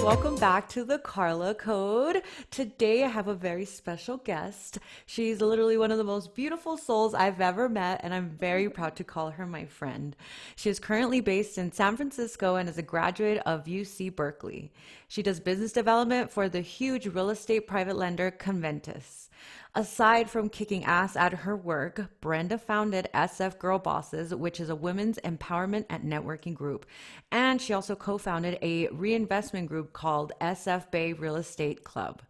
welcome back to the Karla Code. Today I have a very special guest. She's literally one of the most beautiful souls I've ever met, and I'm very proud to call her my friend. She is currently based in San Francisco and is a graduate of UC Berkeley. She does business development for the huge real estate private lender Conventus. Aside from kicking ass at her work, Brenda founded SF Girl Bosses, which is a women's empowerment and networking group. And she also co founded a reinvestment group called SF Bay Real Estate Club.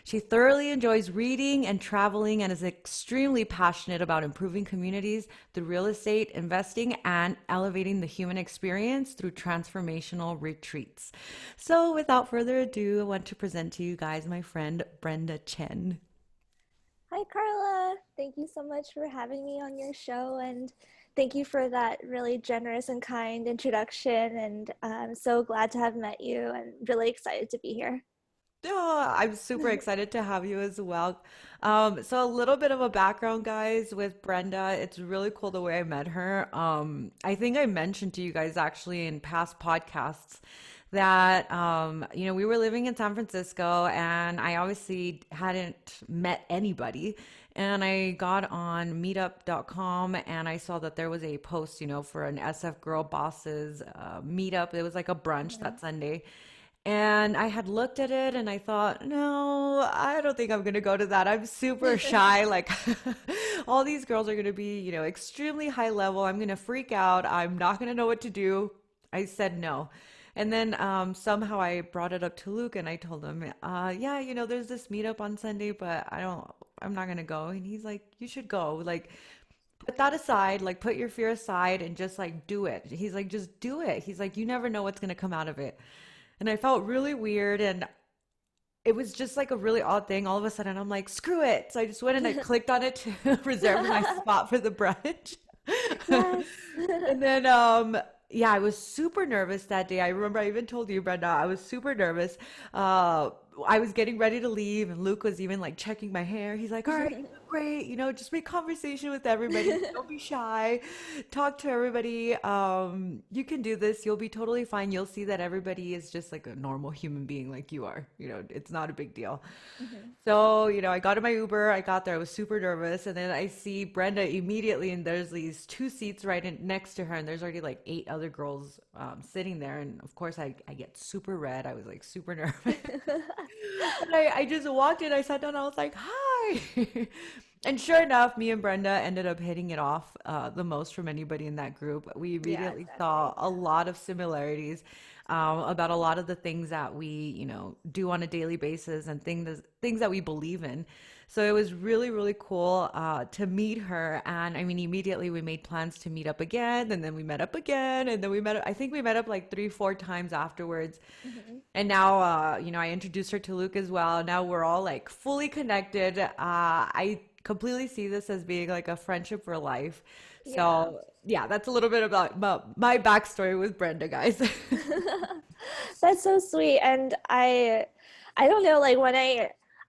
She thoroughly enjoys reading and traveling and is extremely passionate about improving communities through real estate, investing, and elevating the human experience through transformational retreats. So, without further ado, I want to present to you guys my friend Brenda Chen. Hi, Carla. Thank you so much for having me on your show, and thank you for that really generous and kind introduction. And I'm so glad to have met you and really excited to be here. Oh, I'm super excited to have you as well. So a little bit of a background, guys, with Brenda. It's really cool the way I met her. I think I mentioned to you guys actually in past podcasts that we were living in San Francisco and I obviously hadn't met anybody. And I got on meetup.com and I saw that there was a post, for an SF Girl Bosses meetup. It was like a brunch that Mhm. Sunday. And I had looked at it and I thought, no, I don't think I'm going to go to that. I'm super shy. Like, all these girls are going to be, extremely high level. I'm going to freak out. I'm not going to know what to do. I said no. And then somehow I brought it up to Luke and I told him, yeah, there's this meetup on Sunday, but I'm not going to go. And he's like, you should go. Like, put that aside, like, put your fear aside and just like do it. He's like, just do it. He's like, you never know what's going to come out of it. And I felt really weird and it was just like a really odd thing. All of a sudden I'm like, screw it. So I just went and I clicked on it to reserve my spot for the brunch. Yes. And then yeah, I was super nervous that day. I remember I even told you, Brenda, I was super nervous. Uh I was getting ready to leave and Luke was even like checking my hair. He's like, "All right, you look great. Just make conversation with everybody. Don't be shy. Talk to everybody. You can do this. You'll be totally fine. You'll see that everybody is just like a normal human being like you are. It's not a big deal." Mhm. So, I got in my Uber, I got there, I was super nervous, and then I see Brenda immediately, and there's these two seats right next to her, and there's already like eight other girls sitting there. And of course, I get super red. I was like super nervous. And I just walked in, I sat down, I was like, hi. And sure enough, me and Brenda ended up hitting it off the most from anybody in that group. We Yeah, immediately saw exactly. a lot of similarities about a lot of the things that we, do on a daily basis and things that we believe in. So it was really, really cool to meet her. And I mean, immediately we made plans to meet up again, and then we met up again, and then I think we met up like three, four times afterwards. Mhm. And now, I introduced her to Luke as well. Now we're all like fully connected. I completely see this as being like a friendship for life. Yeah. So, yeah, that's a little bit about my backstory with Brenda, guys. That's so sweet. And I don't know, like when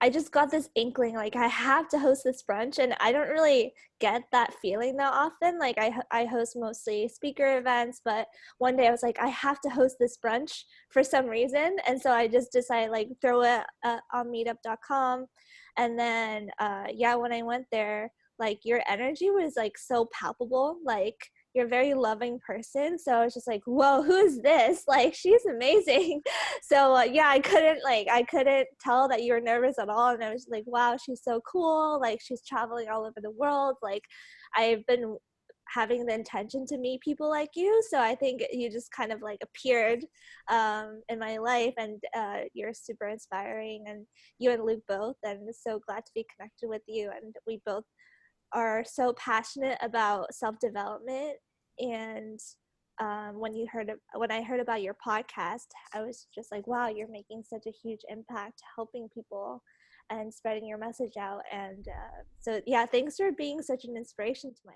I just got this inkling like I have to host this brunch, and I don't really get that feeling that often. Like I host mostly speaker events, but one day I was like I have to host this brunch for some reason, and so I just decided like throw it on meetup.com. And then yeah, when I went there, like your energy was like so palpable. Like you're a very loving person, so I was just like, whoa, who is this? Like she's amazing. So yeah, I couldn't tell that you were nervous at all, and I was like, wow, she's so cool. Like she's traveling all over the world. Like I've been having the intention to meet people like you, so I think you just kind of like appeared in my life. And you're super inspiring, and you and Luke both, and so glad to be connected with you. And we both are so passionate about self-development. And when I heard about your podcast, I was just like, wow, you're making such a huge impact helping people and spreading your message out. And so yeah, thanks for being such an inspiration to my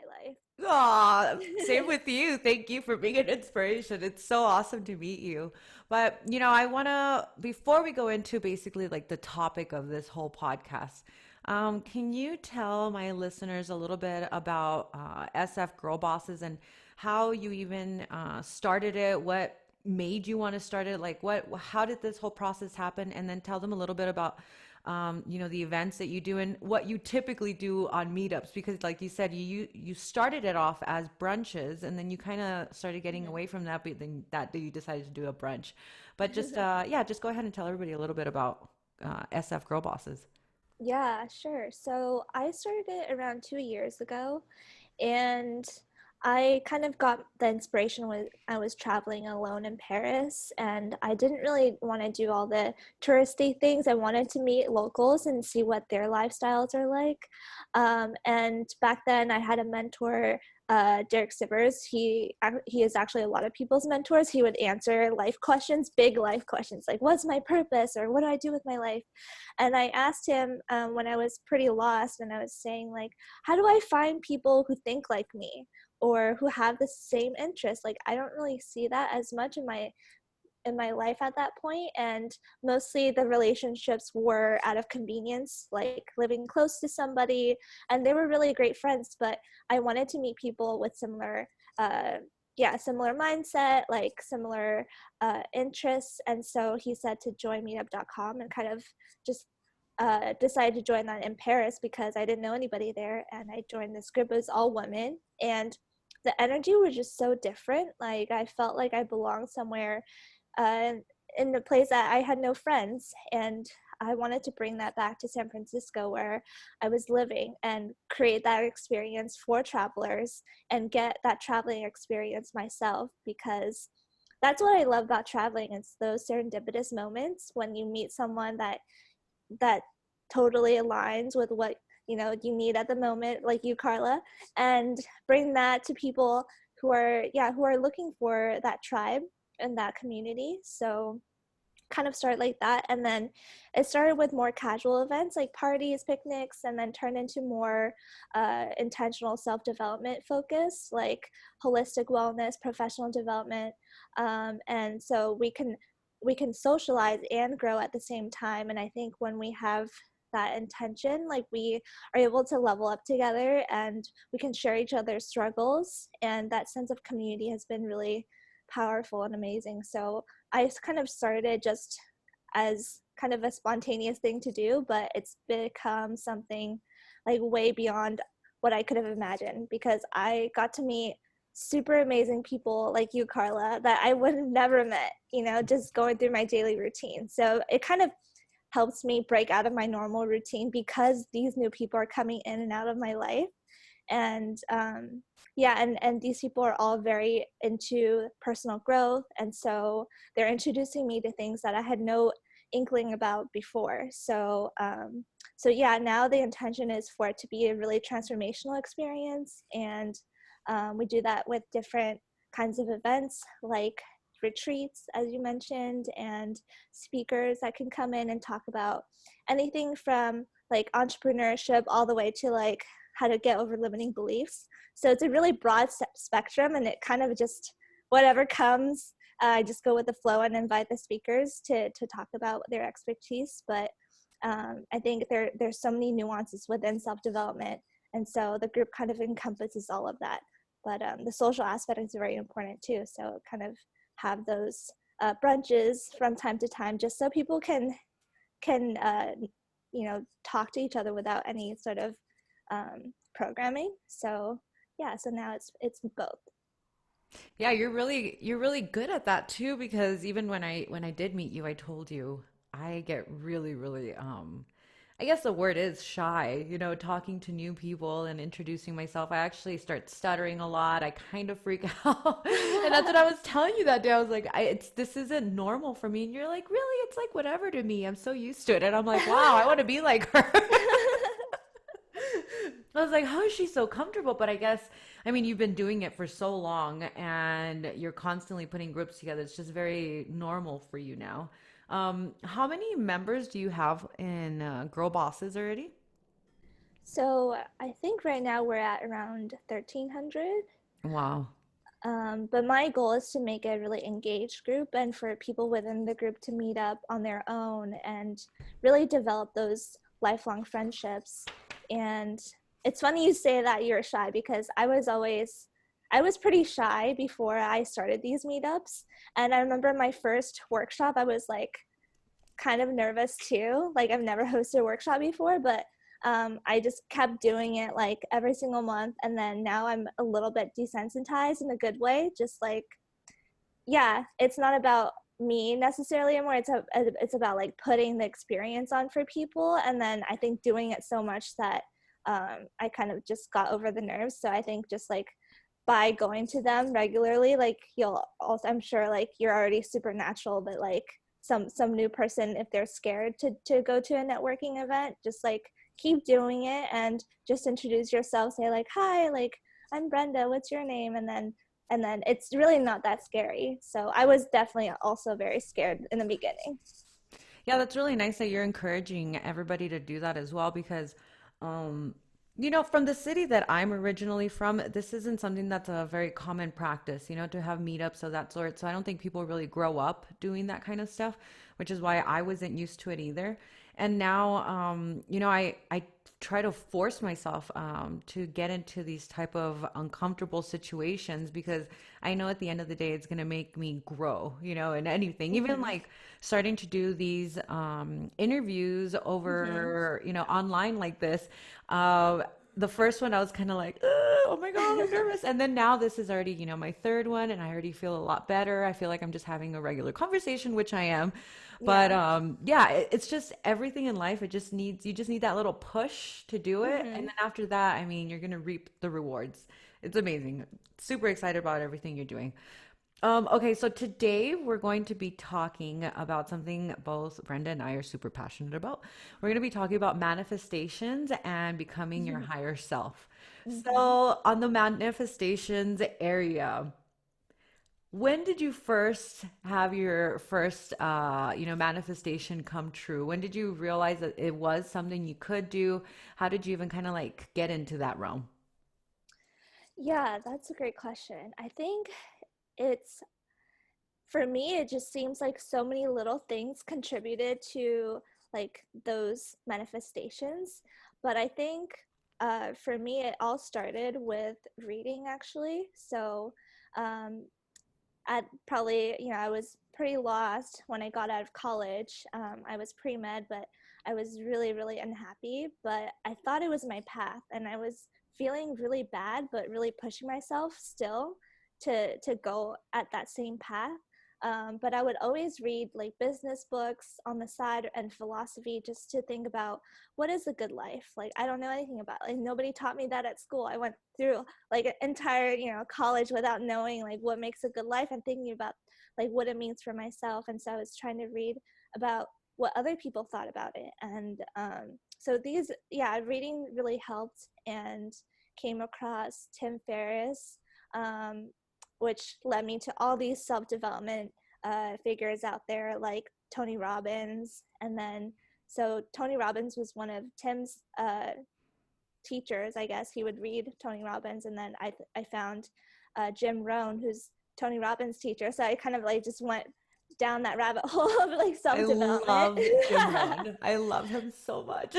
Aw, same life. with you. Thank you for being an inspiration. It's so awesome to meet you. But, I want to, before we go into basically like the topic of this whole podcast, can you tell my listeners a little bit about SF Girl Bosses and how you even started it? What made you want to start it? Like how did this whole process happen? And then tell them a little bit about, the events that you do and what you typically do on meetups, because like you said, you started it off as brunches and then you kind of started getting away from that, but then that you decided to do a brunch. But just, yeah, just go ahead and tell everybody a little bit about, SF Girl Bosses. Yeah, sure. So I started it around 2 years ago, and I kind of got the inspiration when I was traveling alone in Paris, and I didn't really want to do all the touristy things. I wanted to meet locals and see what their lifestyles are like. And back then, I had a mentor, Derek Sivers. He is actually a lot of people's mentors. He would answer life questions, big life questions, like "What's my purpose?" or "What do I do with my life?" And I asked him when I was pretty lost, and I was saying like, how do I find people who think like me or who have the same interests? Like, I don't really see that as much in my life at that point, and mostly the relationships were out of convenience, like living close to somebody, and they were really great friends, but I wanted to meet people with similar similar mindset, like similar interests. And so he said to join meetup.com, and kind of just decided to join that in Paris because I didn't know anybody there, and I joined this group. It was all women, and the energy was just so different. Like, I felt like I belonged somewhere uh, in a place that I had no friends, and I wanted to bring that back to San Francisco where I was living and create that experience for travelers and get that traveling experience myself, because that's what I love about traveling. It's those serendipitous moments when you meet someone that totally aligns with what you need at the moment, like you, Karla, and bring that to people who are looking for that tribe and that community. So kind of start like that, and then it started with more casual events like parties, picnics, and then turned into more intentional self-development focus, like holistic wellness, professional development. And so we can socialize and grow at the same time. And I think when we have that intention, like, we are able to level up together and we can share each other's struggles, and that sense of community has been really powerful and amazing. So I kind of started just as kind of a spontaneous thing to do, but it's become something like way beyond what I could have imagined, because I got to meet super amazing people like you, Karla, that I would have never met, just going through my daily routine. So it kind of helps me break out of my normal routine because these new people are coming in and out of my life. And and these people are all very into personal growth, and so they're introducing me to things that I had no inkling about before. So now the intention is for it to be a really transformational experience, and we do that with different kinds of events like retreats, as you mentioned, and speakers that can come in and talk about anything from like entrepreneurship all the way to like how to get over limiting beliefs. So it's a really broad spectrum, and it kind of just whatever comes, I just go with the flow and invite the speakers to talk about their expertise. But I think there's so many nuances within self-development, and so the group kind of encompasses all of that. But the social aspect is very important too. So kind of have those brunches from time to time, just so people can talk to each other without any sort of programming. So yeah, so now it's both. Yeah, you're really good at that too, because even when I did meet you, I told you I get really I guess the word is shy, talking to new people and introducing myself. I actually start stuttering a lot. I kind of freak out. And that's what I was telling you that day. I was like, this isn't normal for me. And you're like, really? It's like whatever to me. I'm so used to it. And I'm like, wow, I want to be like her. I was like, how is she so comfortable? But I guess, I mean, you've been doing it for so long and you're constantly putting groups together. It's just very normal for you now. How many members do you have in Girl Bosses already? So I think right now we're at around 1,300. Wow. But my goal is to make a really engaged group and for people within the group to meet up on their own and really develop those lifelong friendships. And it's funny you say that you're shy, because I was pretty shy before I started these meetups. And I remember my first workshop, I was like kind of nervous too. Like I've never hosted a workshop before, but I just kept doing it like every single month. And then now I'm a little bit desensitized in a good way. Just like, yeah, it's not about me necessarily anymore. It's about like putting the experience on for people. And then I think doing it so much that I kind of just got over the nerves. So I think just like by going to them regularly, like you'll also, I'm sure like you're already supernatural, but like some new person, if they're scared to go to a networking event, just like keep doing it and just introduce yourself, say like, hi, like I'm Brenda, what's your name? And then it's really not that scary. So I was definitely also very scared in the beginning. Yeah, that's really nice that you're encouraging everybody to do that as well because, um, from the city that I'm originally from, this isn't something that's a very common practice, to have meetups of that sort. So I don't think people really grow up doing that kind of stuff, which is why I wasn't used to it either. And now, I try to force myself to get into these type of uncomfortable situations because I know at the end of the day it's going to make me grow, in anything, even Mm-hmm. like starting to do these interviews Mm-hmm. over, online like this. Uh, the first one I was kind of like, oh my God, I'm nervous. And then now this is already, my third one, and I already feel a lot better. I feel like I'm just having a regular conversation, which I am. But Yeah. yeah, it's just everything in life. You just need that little push to do it. And Mm-hmm. then after that, I mean, you're gonna reap the rewards. It's amazing. Super excited about everything you're doing. Okay, so today we're going to be talking about something both Brenda and I are super passionate about. We're going to be talking about manifestations and becoming your higher self. Mm-hmm. So, on the manifestations area, when did you first have your first, manifestation come true? When did you realize that it was something you could do? How did you even kind of like get into that realm? Yeah, that's a great question. I think it's for me, it just seems like so many little things contributed to like those manifestations. But I think for me, it all started with reading actually. So um, at probably, I was pretty lost when I got out of college. I was pre med, but I was really, really unhappy. But I thought it was my path, and I was feeling really bad, but really pushing myself still to go at that same path. But I would always read like business books on the side and philosophy just to think about what is a good life. Like I don't know anything about like nobody taught me that at school. I went through like an entire college without knowing like what makes a good life and thinking about like what it means for myself. And so I was trying to read about what other people thought about it. And so these, yeah, reading really helped, and came across Tim Ferriss, um, which led me to all these self-development figures out there like Tony Robbins. And then so Tony Robbins was one of Tim's teachers, I guess. He would read Tony Robbins, and then I found Jim Rohn, who's Tony Robbins' teacher. So I kind of like just went down that rabbit hole of like I self development. love Jim Rohn. I love him so much.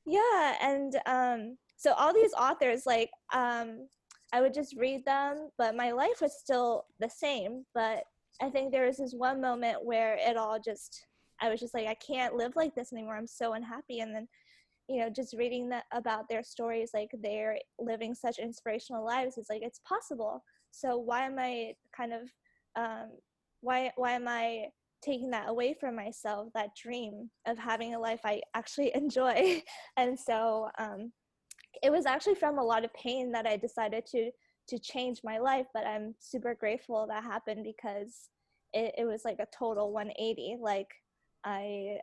Yeah, and so all these authors, like I would just read them, but my life was still the same. But I think there was this one moment where it all just, I was just like, I can't live like this anymore. I'm so unhappy. And then just reading that about their stories, like they're living such inspirational lives, it's like it's possible. So why am I kind of um, why am I taking that away from myself, that dream of having a life I actually enjoy? And so it was actually from a lot of pain that I decided to change my life. But I'm super grateful that happened because it was like a total 180. Like I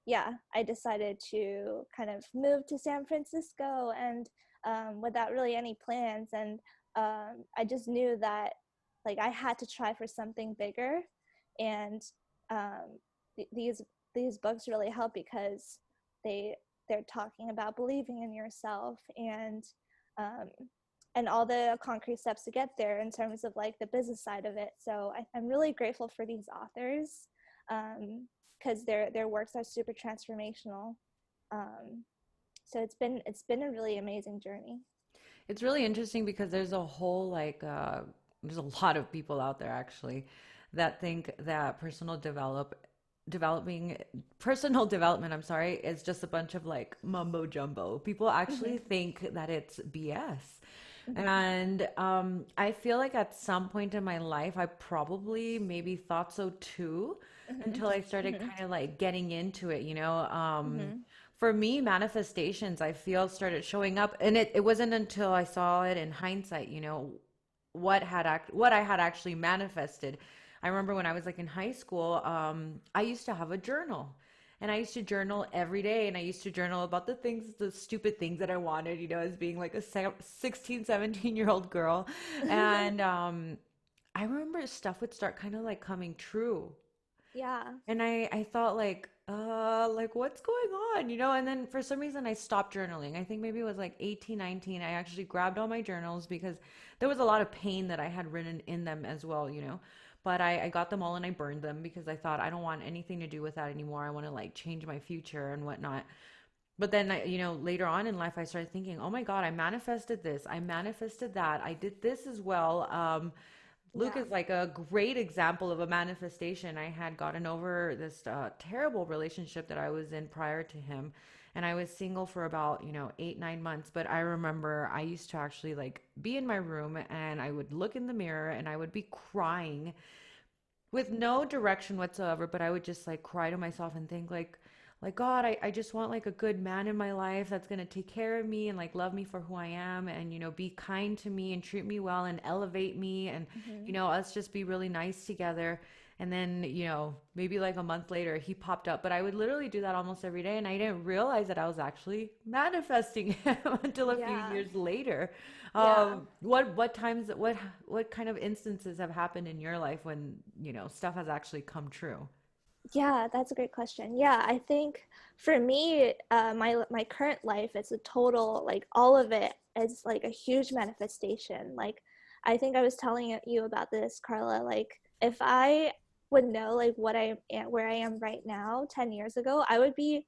yeah, I decided to kind of move to San Francisco, and without really any plans. And I just knew that like I had to try for something bigger. And um, these books really help because they they're talking about believing in yourself, um, and all the concrete steps to get there in terms of like the business side of it. So I'm really grateful for these authors. Because their works are super transformational. Um, so it's been a really amazing journey. It's really interesting because there's a whole there's a lot of people out there actually that think that developing personal development, I'm sorry, is just a bunch of like mumbo jumbo. People actually Hmm. think that it's BS. Hmm. And I feel like at some point in my life, I probably maybe thought so too, Hmm. until I started Hmm. kind of like getting into it, you know. Hmm. For me, manifestations, I feel, started showing up, and it wasn't until I saw it in hindsight, you know, what I had actually manifested. I remember when I was like in high school, I used to have a journal. And I used to journal every day, and I used to journal about the stupid things that I wanted, you know, as being like a 16, 17-year-old girl. And I remember stuff would start kind of like coming true. Yeah. And I thought like what's going on, you know? And then for some reason I stopped journaling. I think maybe it was like 18, 19. I actually grabbed all my journals because there was a lot of pain that I had written in them as well, you know? But I got them all and I burned them because I thought I don't want anything to do with that anymore. I want to like change my future and whatnot. But then you know, later on in life, I started thinking, oh my God, I manifested this. I manifested that. I did this as well. Luke Yeah. is like a great example of a manifestation. I had gotten over this terrible relationship that I was in prior to him. And I was single for about, you know, 8, 9 months. But I remember I used to actually like be in my room and I would look in the mirror and I would be crying with no direction whatsoever, but I would just like cry to myself and think like God, I just want like a good man in my life that's gonna take care of me and like love me for who I am and you know be kind to me and treat me well and elevate me and you Hmm. know us just be really nice together. And then, you know, maybe like a month later he popped up, but I would literally do that almost every day and I didn't realize that I was actually manifesting him until a few Yeah. years later. Yeah. What times what kind of instances have happened in your life when, you know, stuff has actually come true? Yeah, that's a great question. Yeah, I think for me, my current life is a total, like all of it is like a huge manifestation. Like I think I was telling you about this, Carla. Like if I would know like what I am, where I am right now 10 years ago, I would be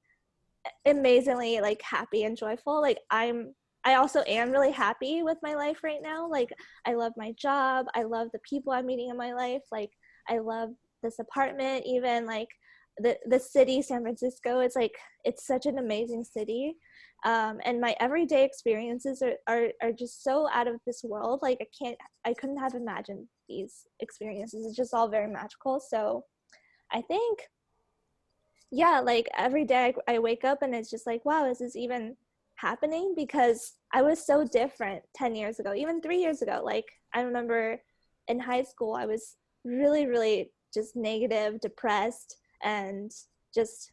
amazingly like happy and joyful. Like I also am really happy with my life right now. Like I love my job, I love the people I'm meeting in my life, like I love this apartment, even like the city, San Francisco. It's like it's such an amazing city. And my everyday experiences are just so out of this world. Like I couldn't have imagined these experiences. It's just all very magical. So I think, yeah, like every day I wake up and it's just like, wow, is this even happening? Because I was so different 10 years ago, even 3 years ago. Like I remember in high school, I was really, really just negative, depressed, and just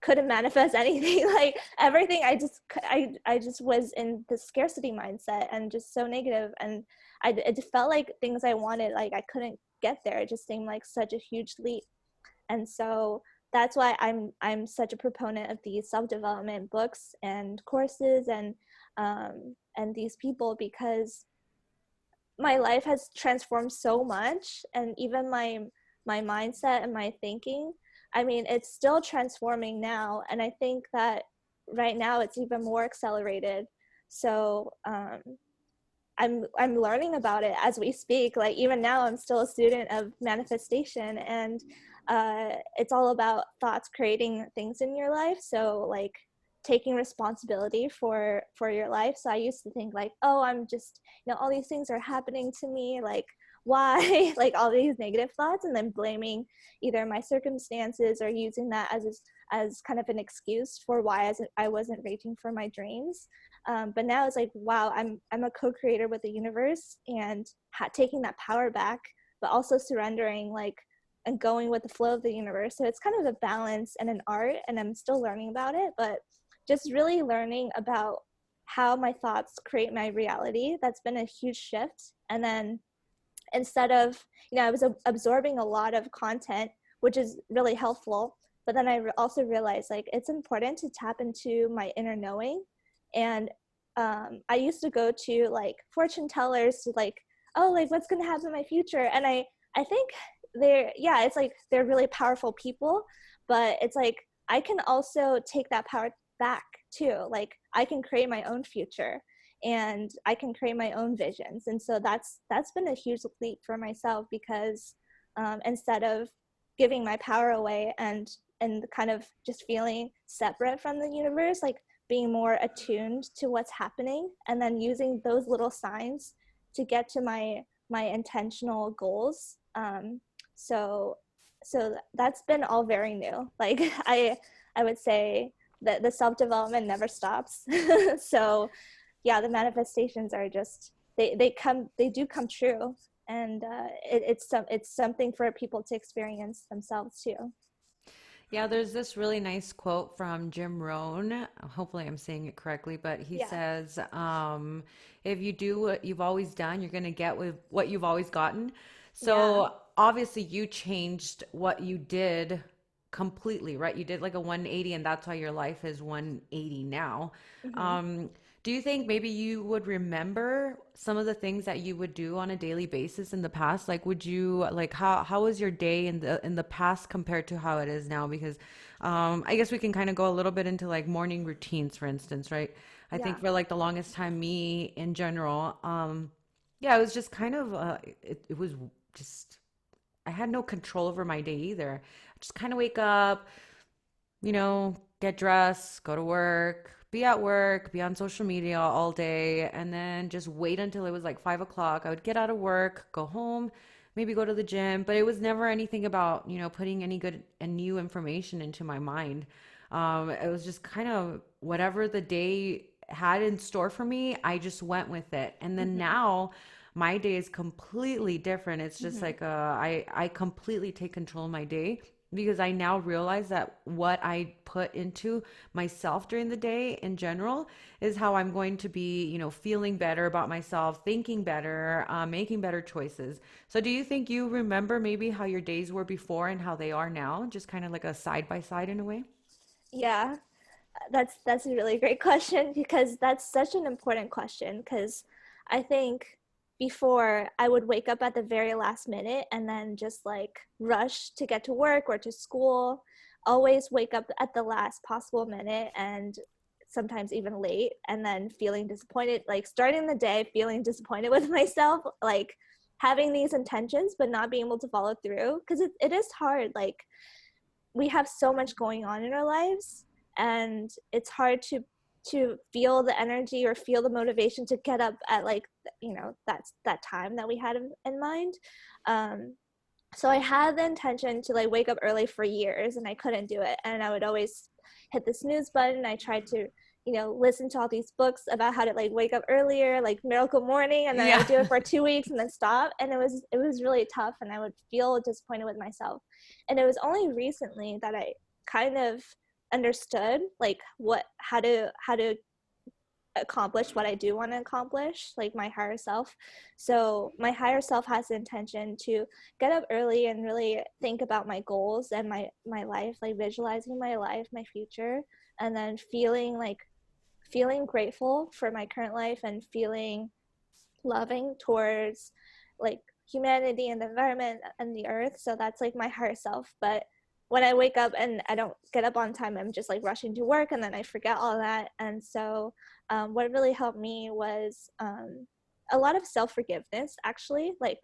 couldn't manifest anything. Like everything, I just was in the scarcity mindset and just so negative. And it felt like things I wanted, like I couldn't get there. It just seemed like such a huge leap. And so that's why I'm such a proponent of these self-development books and courses and these people, because my life has transformed so much, and even my mindset and my thinking, I mean, it's still transforming now, and I think that right now it's even more accelerated. So I'm learning about it as we speak. Like even now, I'm still a student of manifestation, and it's all about thoughts creating things in your life. So like taking responsibility for your life. So I used to think like, oh, I'm just, all these things are happening to me. Like why? Like all these negative thoughts, and then blaming either my circumstances or using that as kind of an excuse for why I wasn't reaching for my dreams. But now it's like, wow, I'm a co-creator with the universe, and taking that power back, but also surrendering, like, and going with the flow of the universe. So it's kind of a balance and an art, and I'm still learning about it, but just really learning about how my thoughts create my reality. That's been a huge shift. And then instead of, I was absorbing a lot of content, which is really helpful. But then I also realized like it's important to tap into my inner knowing. And I used to go to like fortune tellers to like, oh, like what's going to happen in my future. And I think yeah, it's like they're really powerful people, but it's like I can also take that power back too. Like I can create my own future. and I can create my own visions. And so that's been a huge leap for myself, because instead of giving my power away and kind of just feeling separate from the universe, like being more attuned to what's happening, and then using those little signs to get to my intentional goals. So that's been all very new. Like I would say that the self-development never stops. So yeah, the manifestations are just they do come true, and it's something for people to experience themselves too. Yeah, there's this really nice quote from Jim Rohn. Hopefully, I'm saying it correctly, but he Yeah. says, if you do what you've always done, you're going to get with what you've always gotten. Yeah. So obviously, you changed what you did completely, right? You did like a 180, and that's why your life is 180 now. Hmm. Um, do you think maybe you would remember some of the things that you would do on a daily basis in the past? Like, would you like how was your day in the past compared to how it is now? Because I guess we can kind of go a little bit into like morning routines, for instance, right? I think Yeah. for like the longest time, me in general, yeah, it was just kind of it was just I had no control over my day either. I just kind of wake up, get dressed, go to work, be at work, be on social media all day, and then just wait until it was like 5 o'clock. I would get out of work, go home, maybe go to the gym, but it was never anything about, putting any good and new information into my mind. It was just kind of whatever the day had in store for me, I just went with it. And then Hmm. now my day is completely different. It's just Hmm. like I completely take control of my day because I now realize that what I put into myself during the day in general is how I'm going to be, feeling better about myself, thinking better, making better choices. So, do you think you remember maybe how your days were before and how they are now? Just kind of like a side by side in a way? Yeah, that's a really great question, because that's such an important question. Because I think before, I would wake up at the very last minute and then just like rush to get to work or to school, always wake up at the last possible minute, and sometimes even late, and then feeling disappointed, like starting the day feeling disappointed with myself, like having these intentions but not being able to follow through, because it is hard. Like we have so much going on in our lives, and it's hard to feel the energy or feel the motivation to get up at, like, that's that time that we had in mind. um so I had the intention to like wake up early for years, and I couldn't do it, and I would always hit the snooze button. I tried to listen to all these books about how to like wake up earlier, like Miracle Morning, and then I Yeah. would do it for 2 weeks and then stop, and it was really tough, and I would feel disappointed with myself. And it was only recently that I kind of understood like what how to accomplish what I do want to accomplish, like my higher self. So my higher self has the intention to get up early and really think about my goals and my life, like visualizing my life, my future, and then feeling grateful for my current life, and feeling loving towards like humanity and the environment and the earth. So that's like my higher self. But when I wake up and I don't get up on time, I'm just like rushing to work, and then I forget all that. And so what really helped me was a lot of self-forgiveness, actually, like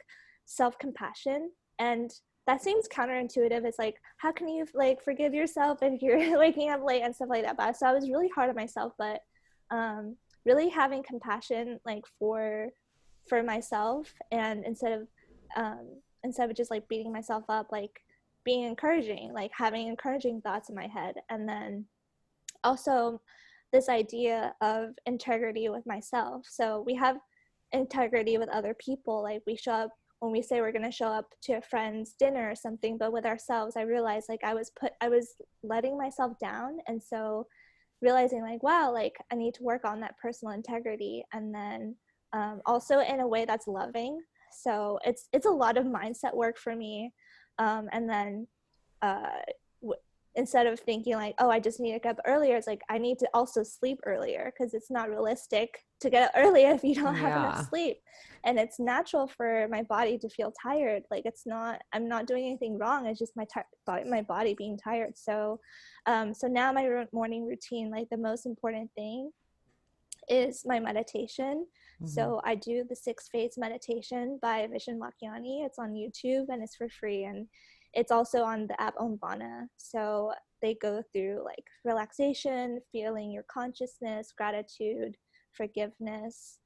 self-compassion. And that seems counterintuitive. It's like, how can you like forgive yourself if you're waking up late and stuff like that? But so I was really hard on myself, but really having compassion like for myself, and instead of just like beating myself up, like being encouraging, like having encouraging thoughts in my head. And then also this idea of integrity with myself. So we have integrity with other people, like we show up when we say we're going to show up to a friend's dinner or something, but with ourselves, I realized like I was letting myself down. And so realizing like, wow, like I need to work on that personal integrity. And then also in a way that's loving. So it's a lot of mindset work for me. And then uh, instead of thinking like, oh, I just need to get up earlier, it's like I need to also sleep earlier, because it's not realistic to get up early if you don't have enough Yeah. sleep. And it's natural for my body to feel tired. Like I'm not doing anything wrong. It's just my body being tired. So so now my morning routine, like the most important thing is my meditation. Hmm. So I do the 6 phase meditation by Vishen Lakhiani. It's on YouTube and it's for free. And it's also on the app Omvana. So they go through like relaxation, feeling your consciousness, gratitude, forgiveness,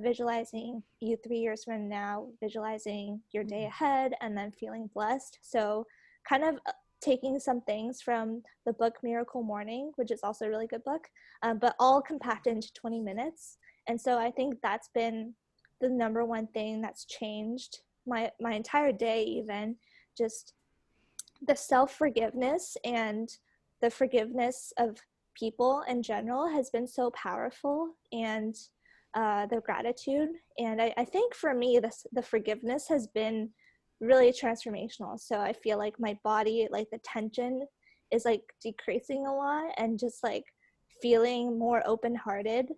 visualizing you 3 years from now, visualizing your day ahead, and then feeling blessed. So kind of taking some things from the book Miracle Morning, which is also a really good book, but all compacted into 20 minutes. And so I think that's been the number one thing that's changed my entire day, even just the self-forgiveness and the forgiveness of people in general has been so powerful, and the gratitude. And I think for me, the forgiveness has been really transformational. So I feel like my body, like the tension is like decreasing a lot, and just like feeling more open-hearted.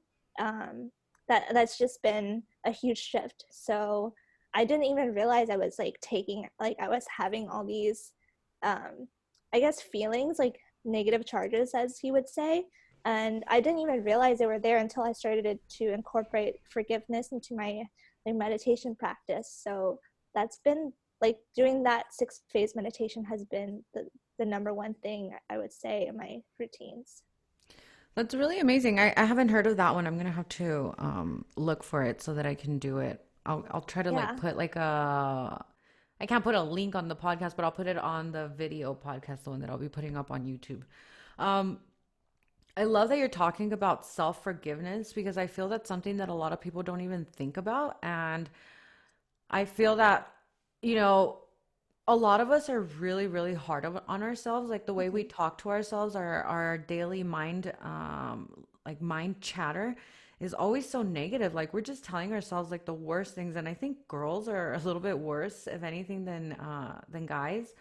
That's just been a huge shift. So I didn't even realize I was like I was having all these um, I guess feelings, like negative charges, as he would say. And I didn't even realize they were there until I started to incorporate forgiveness into my meditation practice. So that's been like doing that 6 phase meditation has been the number one thing I would say in my routines. That's really amazing. I haven't heard of that one. I'm gonna have to look for it so that I can do it. I'll try to like Yeah. put like a I can't put a link on the podcast, but I'll put it on the video podcast, the one that I'll be putting up on YouTube. Um, I love that you're talking about self-forgiveness because I feel that's something that a lot of people don't even think about. And I feel that, you know, a lot of us are really, really hard on ourselves. Like the way we Mm-hmm. talk to ourselves, our daily mind, like mind chatter is always so negative. Like we're just telling ourselves like the worst things. And I think girls are a little bit worse, if anything, than guys.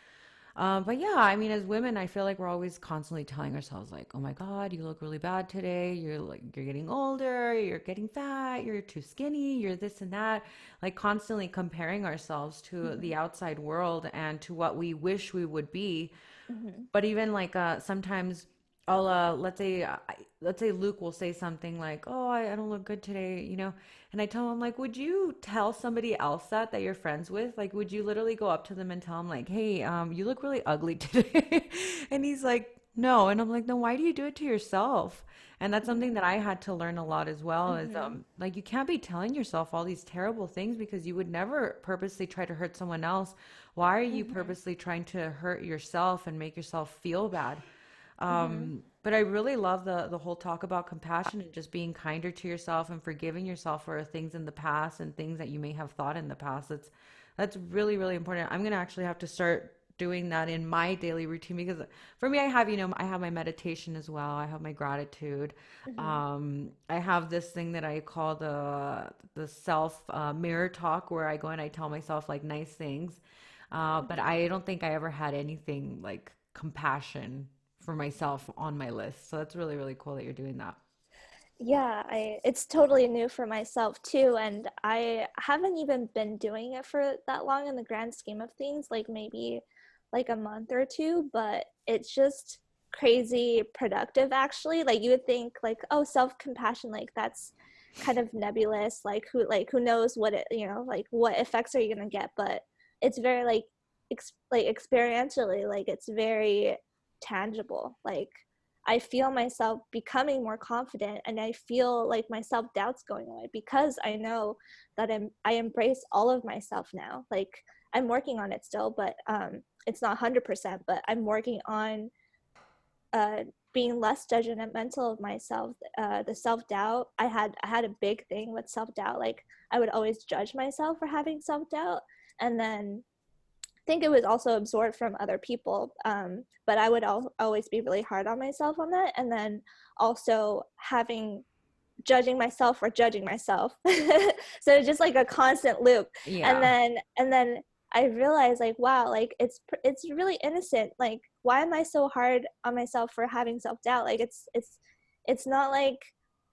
But yeah, I mean, as women, I feel like we're always constantly telling ourselves like, "Oh my God, you look really bad today. You're getting older. You're getting fat. You're too skinny. You're this and that." Like constantly comparing ourselves to Mm-hmm. the outside world and to what we wish we would be. Mm-hmm. But even like sometimes I'll let's say Luke will say something like, "Oh, I don't look good today," you know, and I tell him like, "Would you tell somebody else that you're friends with? Like, would you literally go up to them and tell them like, 'Hey, you look really ugly today?'" And he's like, "No," and I'm like, "Then why do you do it to yourself?" And that's something that I had to learn a lot as well is Mm-hmm. like you can't be telling yourself all these terrible things because you would never purposely try to hurt someone else. Why are you Mm-hmm. purposely trying to hurt yourself and make yourself feel bad? Mm-hmm. But I really love the whole talk about compassion and just being kinder to yourself and forgiving yourself for things in the past and things that you may have thought in the past. That's really, really important. I'm gonna actually have to start doing that in my daily routine because for me, I have, you know, I have my meditation as well. I have my gratitude. Mm-hmm. I have this thing that I call the self mirror talk where I go and I tell myself like nice things. But Mm-hmm. I don't think I ever had anything like compassion for myself on my list. So that's really, really cool that you're doing that. Yeah, I it's totally new for myself too, and I haven't even been doing it for that long in the grand scheme of things, like maybe like a month or two, but it's just crazy productive actually. Like you would think like, oh, self-compassion, like that's kind of nebulous, like who knows what it, like what effects are you gonna get, but it's very like like experientially, like it's very tangible. Like I feel myself becoming more confident, and I feel like my self-doubt's going away because I know that I embrace all of myself now. Like I'm working on it still, but it's not 100%, but I'm working on uh, being less judgmental of myself. The self-doubt, I had a big thing with self-doubt. Like I would always judge myself for having self-doubt, and then think it was also absorbed from other people, but I would always be really hard on myself on that, and then also having judging myself for judging myself. So it's just like a constant loop, and Yeah. then I realized like, wow, like it's really innocent. Like why am I so hard on myself for having self-doubt? Like it's not like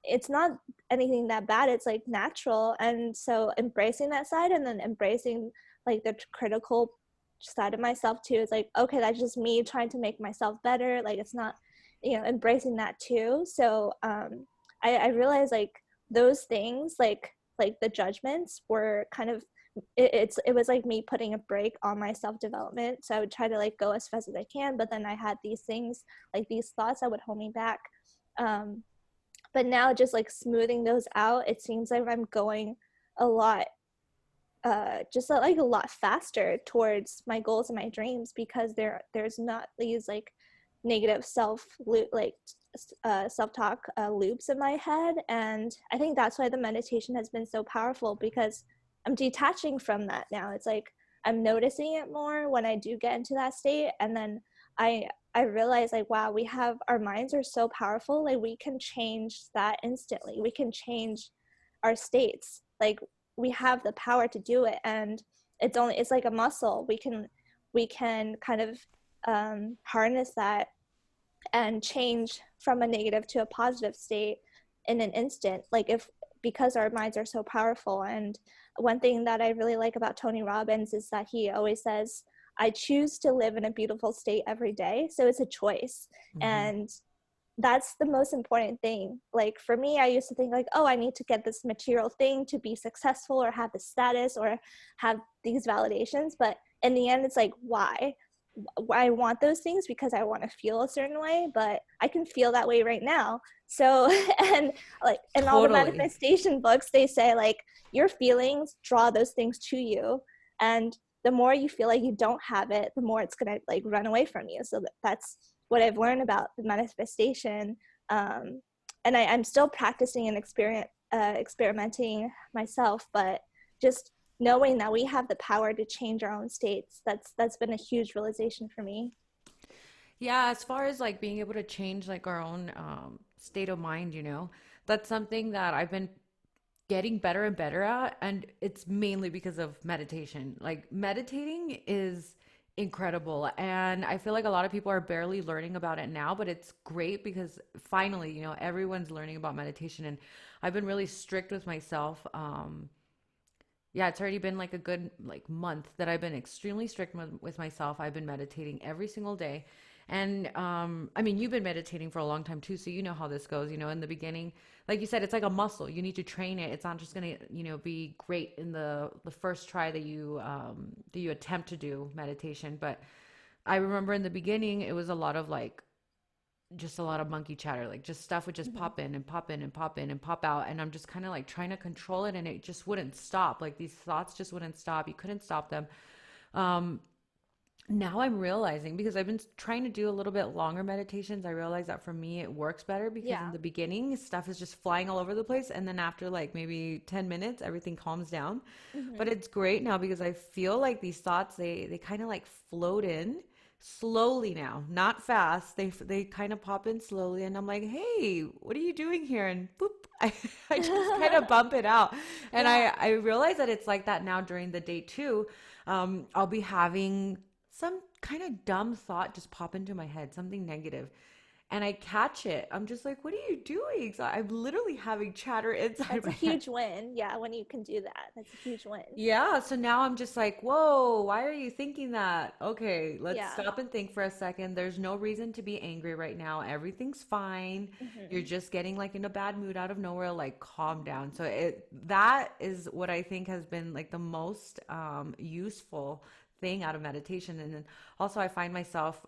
it's not anything that bad. It's like natural. And so embracing that side, and then embracing like the critical side of myself too, is like, okay, that's just me trying to make myself better. Like it's not, embracing that too. So I realized like those things, like the judgments were kind of, it was like me putting a brake on my self-development. So I would try to like go as fast as I can, but then I had these things, like these thoughts that would hold me back. But now just like smoothing those out, it seems like I'm going a lot, just like a lot faster towards my goals and my dreams, because there's not these like negative self-talk loops in my head. And I think that's why the meditation has been so powerful, because I'm detaching from that now. It's like I'm noticing it more when I do get into that state, and then I realize like, wow, we have, our minds are so powerful. Like we can change that instantly. We can change our states. Like we have the power to do it, and it's like a muscle. We can kind of harness that and change from a negative to a positive state in an instant, like if, because our minds are so powerful. And one thing that I really like about Tony Robbins is that he always says, I choose to live in a beautiful state every day. So it's a choice. Mm-hmm. And that's the most important thing. Like for me, I used to think like, oh, I need to get this material thing to be successful or have the status or have these validations. But in the end, it's like, why? I want those things because I want to feel a certain way, but I can feel that way right now. So, and like in all the Totally. manifestation books, they say like your feelings draw those things to you. And the more you feel like you don't have it, the more it's going to like run away from you. So that's what I've learned about the manifestation. And I'm still practicing and experimenting myself, but just knowing that we have the power to change our own states, that's been a huge realization for me. Yeah, as far as like being able to change like our own state of mind, that's something that I've been getting better and better at. And it's mainly because of meditation. Like, meditating is incredible. And I feel like a lot of people are barely learning about it now, but it's great because finally, everyone's learning about meditation. And I've been really strict with myself. Yeah, it's already been like a good like month that I've been extremely strict with myself. I've been meditating every single day. And I mean, you've been meditating for a long time too, so you know how this goes. In the beginning, like you said, it's like a muscle. You need to train it. It's not just gonna, be great in the first try that you attempt to do meditation. But I remember in the beginning, it was a lot of like just a lot of monkey chatter, like just stuff would just Mm-hmm. pop in and pop in and pop in and pop out, and I'm just kind of like trying to control it, and it just wouldn't stop. Like these thoughts just wouldn't stop. You couldn't stop them. um Now I'm realizing, because I've been trying to do a little bit longer meditations, I realize that for me it works better, because in Yeah. the beginning stuff is just flying all over the place, and then after like maybe 10 minutes everything calms down. But Mm-hmm. it's great now because I feel like these thoughts, they kind of like float in slowly now, not fast. They kind of pop in slowly, and I'm like, "Hey, what are you doing here?" And boop, I just kind of bump it out. And Yeah. I realize that it's like that now during the day too. I'll be having some kind of dumb thought just pop into my head, something negative, and I catch it. I'm just like, "What are you doing?" So I'm literally having chatter inside That's a my head. huge win. Yeah, when you can do that, that's a huge win. Yeah, so now I'm just like, whoa, why are you thinking that? Okay, let's Yeah. stop and think for a second. There's no reason to be angry right now. Everything's fine. You're Mm-hmm. just getting like in a bad mood out of nowhere, like calm down. So that is what I think has been like the most useful thing out of meditation. And then also I find myself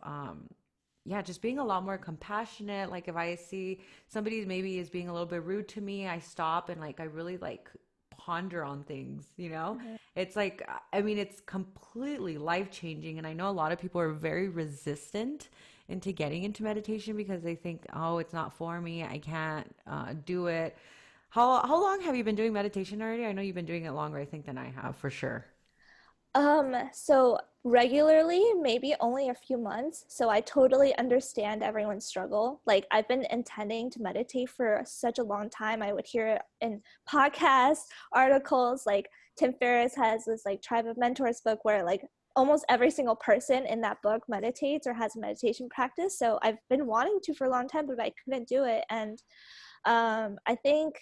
yeah, just being a lot more compassionate. Like if I see somebody maybe is being a little bit rude to me, I stop and like I really like ponder on things. Mm-hmm. It's like, I mean, it's completely life changing. And I know a lot of people are very resistant into getting into meditation because they think, oh, it's not for me. I can't do it. How long have you been doing meditation already? I know you've been doing it longer, I think, than I have for sure. So regularly, maybe only a few months. So I totally understand everyone's struggle. Like I've been intending to meditate for such a long time. I would hear it in podcasts, articles. Like Tim Ferriss has this like Tribe of Mentors book where like almost every single person in that book meditates or has a meditation practice. So I've been wanting to for a long time, but I couldn't do it. And I think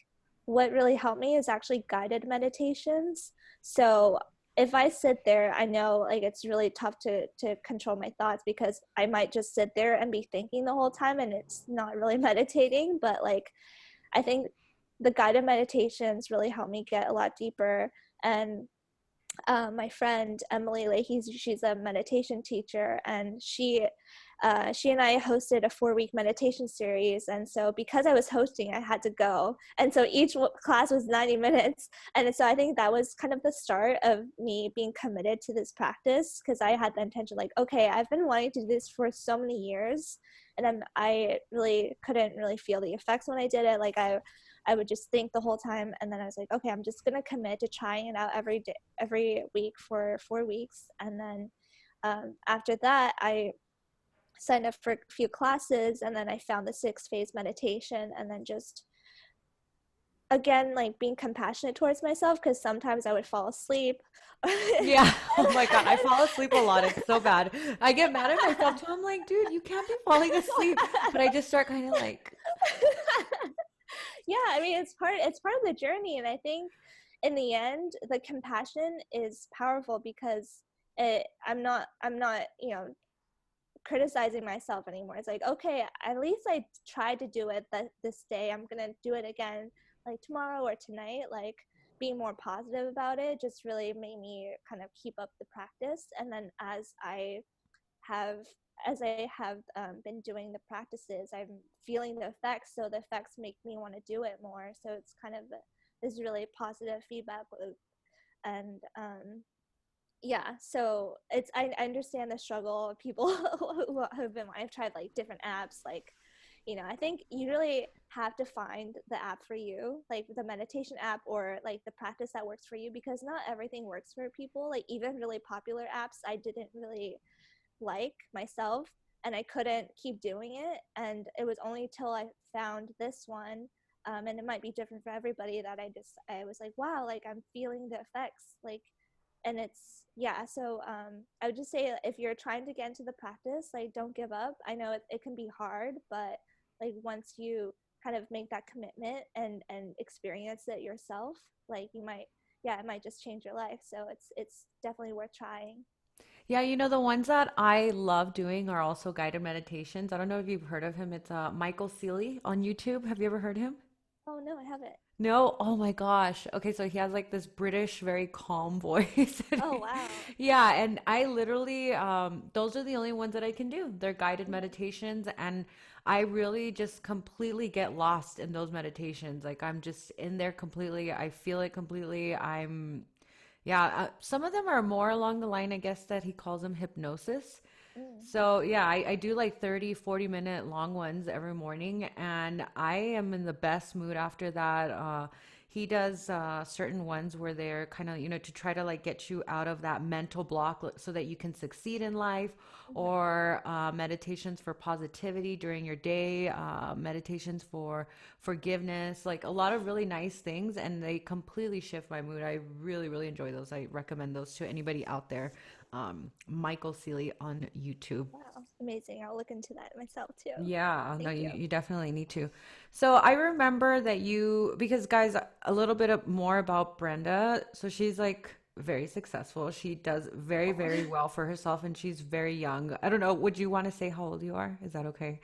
what really helped me is actually guided meditations. So if I sit there, I know like it's really tough to control my thoughts because I might just sit there and be thinking the whole time and it's not really meditating. But like I think the guided meditations really helped me get a lot deeper. And my friend Emily Leahy, she's a meditation teacher, and she and I hosted a 4-week meditation series. And so because I was hosting, I had to go. And so each class was 90 minutes. And so I think that was kind of the start of me being committed to this practice, because I had the intention, like, okay, I've been wanting to do this for so many years, and I really couldn't really feel the effects when I did it. Like I would just think the whole time, and then I was like, okay, I'm just gonna commit to trying it out every day, every week for 4 weeks. And then after that, I signed up for a few classes, and then I found the 6 phase meditation, and then just again, like, being compassionate towards myself, because sometimes I would fall asleep. Yeah. Oh my God. I fall asleep a lot. It's so bad. I get mad at myself too. I'm like, dude, you can't be falling asleep. But I just start kind of like, Yeah, I mean, it's part of the journey. And I think in the end, the compassion is powerful, because I'm not criticizing myself anymore. It's like, okay, at least I tried to do it this day. I'm gonna do it again, like tomorrow or tonight. Like, being more positive about it just really made me kind of keep up the practice. And then have as I have been doing the practices, I'm feeling the effects. So the effects make me want to do it more. So it's kind of this really positive feedback loop. And yeah, so I understand the struggle of people who've been, I've tried like different apps, like, I think you really have to find the app for you, like the meditation app or like the practice that works for you, because not everything works for people. Like, even really popular apps I didn't really like myself, and I couldn't keep doing it. And it was only till I found this one, and it might be different for everybody, that I was like, wow, like I'm feeling the effects, like. And it's, yeah, so I would just say, if you're trying to get into the practice, like, don't give up. I know it can be hard, but like, once you kind of make that commitment and experience it yourself, like, you might, yeah, it might just change your life. So it's definitely worth trying. yeah, the ones that I love doing are also guided meditations. I don't know if you've heard of him. It's Michael Seeley on YouTube. Have you ever heard him? Oh no, I haven't. No, oh my gosh. Okay, so he has like this British, very calm voice. Oh wow. Yeah, and I literally, those are the only ones that I can do. They're guided meditations, and I really just completely get lost in those meditations. Like, I'm just in there completely. I feel it completely. Yeah, some of them are more along the line, I guess, that he calls them hypnosis. Mm. So yeah, I do like 30, 40 minute long ones every morning, and I am in the best mood after that. He does certain ones where they're kind of, to try to like get you out of that mental block so that you can succeed in life, Mm-hmm. or meditations for positivity during your day, meditations for forgiveness, like a lot of really nice things, and they completely shift my mood. I really, really enjoy those. I recommend those to anybody out there. Michael Seeley on YouTube. Wow, amazing. I'll look into that myself too. Yeah, no, Thank you. you definitely need to. So I remember that because guys, a little bit more about Brenda. So she's like very successful. She does very, Oh. very well for herself, and she's very young. I don't know. Would you want to say how old you are? Is that okay?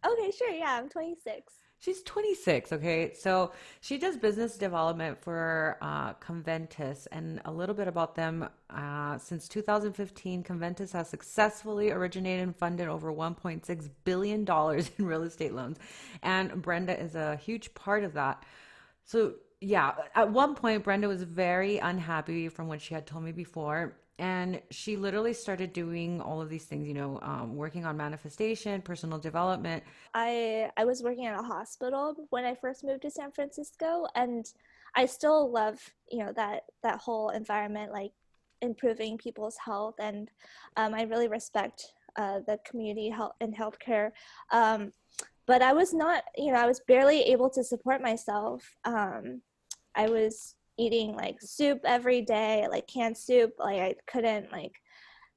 Okay, sure. Yeah, I'm 26. She's 26, okay? So she does business development for Conventus, and a little bit about them. Since 2015, Conventus has successfully originated and funded over $1.6 billion in real estate loans. And Brenda is a huge part of that. So, yeah, at one point, Brenda was very unhappy from what she had told me before. And she literally started doing all of these things, working on manifestation, personal development. I was working at a hospital when I first moved to San Francisco, and I still love, that whole environment, like improving people's health. And I really respect the community health and healthcare. Um, but I was not, I was barely able to support myself. I was eating like soup every day, like canned soup. Like, I couldn't, like,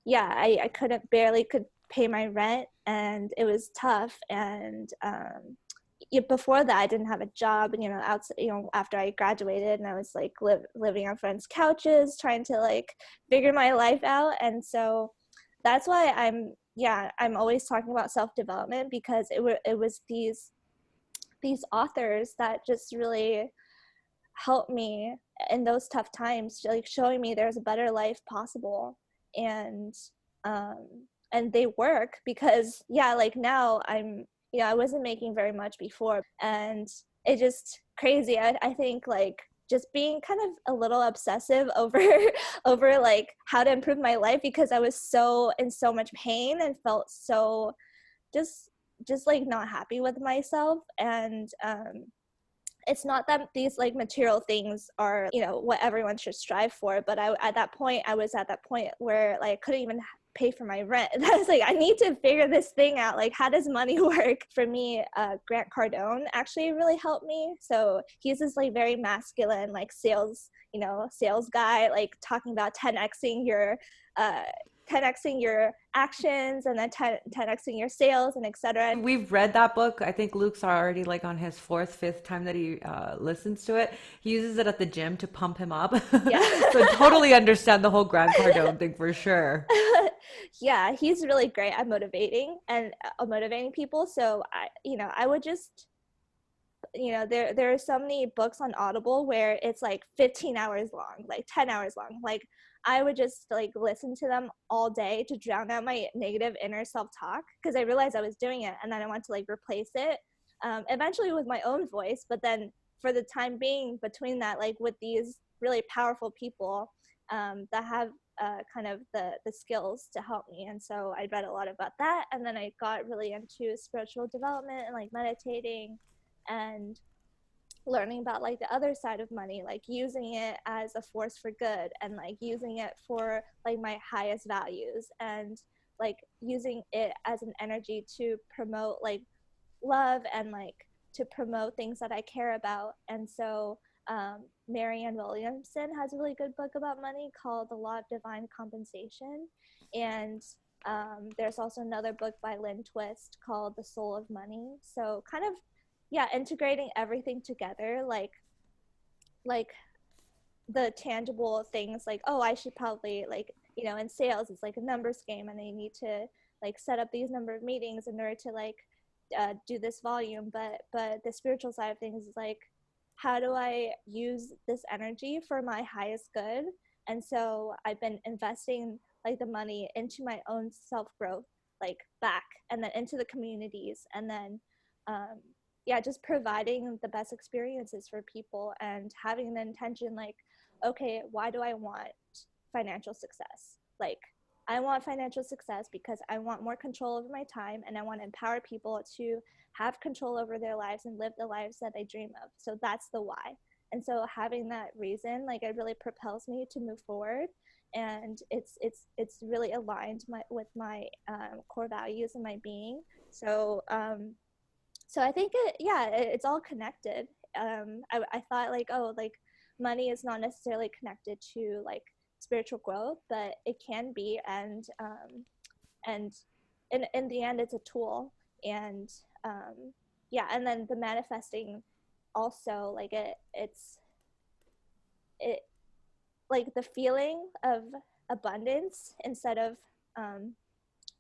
yeah, I couldn't, barely could pay my rent, and it was tough. And before that, I didn't have a job, and after I graduated, and I was like living on friends' couches, trying to like figure my life out. And so that's why I'm always talking about self-development, because it was these these authors that just really helped me in those tough times, like showing me there's a better life possible. And um and they work, because yeah, like now I'm, I wasn't making very much before, and it just crazy. I think like just being kind of a little obsessive over over like how to improve my life, because I was so in so much pain and felt so just like not happy with myself. And it's not that these like material things are, what everyone should strive for, but I was at that point where like I couldn't even pay for my rent. And I was like, I need to figure this thing out. Like, how does money work? For me, Grant Cardone actually really helped me. So he's this like very masculine, like sales guy, like talking about 10xing your uh 10xing your actions, and then 10xing your sales, and etc. We've read that book. I think Luke's already like on his fourth, fifth time that he listens to it. He uses it at the gym to pump him up. Yeah. So I totally understand the whole Grant Cardone thing for sure. Yeah, he's really great at motivating people. So I would just, there are so many books on Audible where it's like 15 hours long, like 10 hours long. Like I would just like listen to them all day to drown out my negative inner self-talk, because I realized I was doing it, and then I want to like replace it eventually with my own voice. But then for the time being between that, like with these really powerful people that have kind of the skills to help me. And so I read a lot about that, and then I got really into spiritual development and like meditating and learning about like the other side of money, like using it as a force for good, and like using it for like my highest values, and like using it as an energy to promote like love, and like to promote things that I care about. And so Marianne Williamson has a really good book about money called The Law of Divine Compensation. And there's also another book by Lynn Twist called The Soul of Money. So kind of, yeah, integrating everything together, like the tangible things, like, oh, I should probably like, in sales, it's like a numbers game, and they need to like set up these number of meetings in order to like do this volume. But the spiritual side of things is like, how do I use this energy for my highest good? And so I've been investing like the money into my own self-growth, like back, and then into the communities, and then yeah, just providing the best experiences for people, and having the intention like, okay, why do I want financial success? Like, I want financial success because I want more control over my time, and I want to empower people to have control over their lives and live the lives that they dream of. So that's the why. And so having that reason, like, it really propels me to move forward, and it's really aligned with my core values and my being. So so I think it's all connected. I thought like, oh, like money is not necessarily connected to like spiritual growth, but it can be. And in the end, it's a tool. And yeah, and then the manifesting also, like it like the feeling of abundance instead of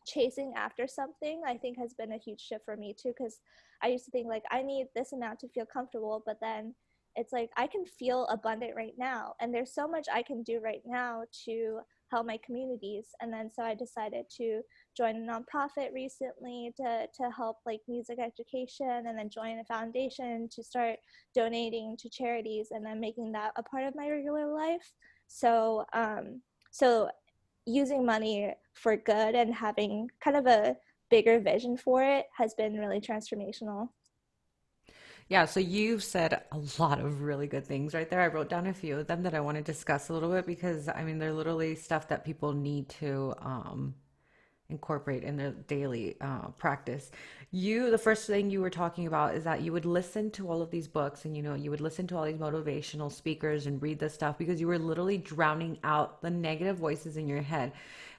chasing after something, I think has been a huge shift for me too, because I used to think like I need this amount to feel comfortable, but then it's like I can feel abundant right now, and there's so much I can do right now to help my communities. And then so I decided to join a nonprofit recently to help like music education, and then join a foundation to start donating to charities, and then making that a part of my regular life. So so using money for good and having kind of a bigger vision for it has been really transformational. Yeah, so you've said a lot of really good things right there. I wrote down a few of them that I want to discuss a little bit because I mean, they're literally stuff that people need to incorporate in their daily practice. The first thing you were talking about is that you would listen to all of these books, and you would listen to all these motivational speakers and read this stuff because you were literally drowning out the negative voices in your head.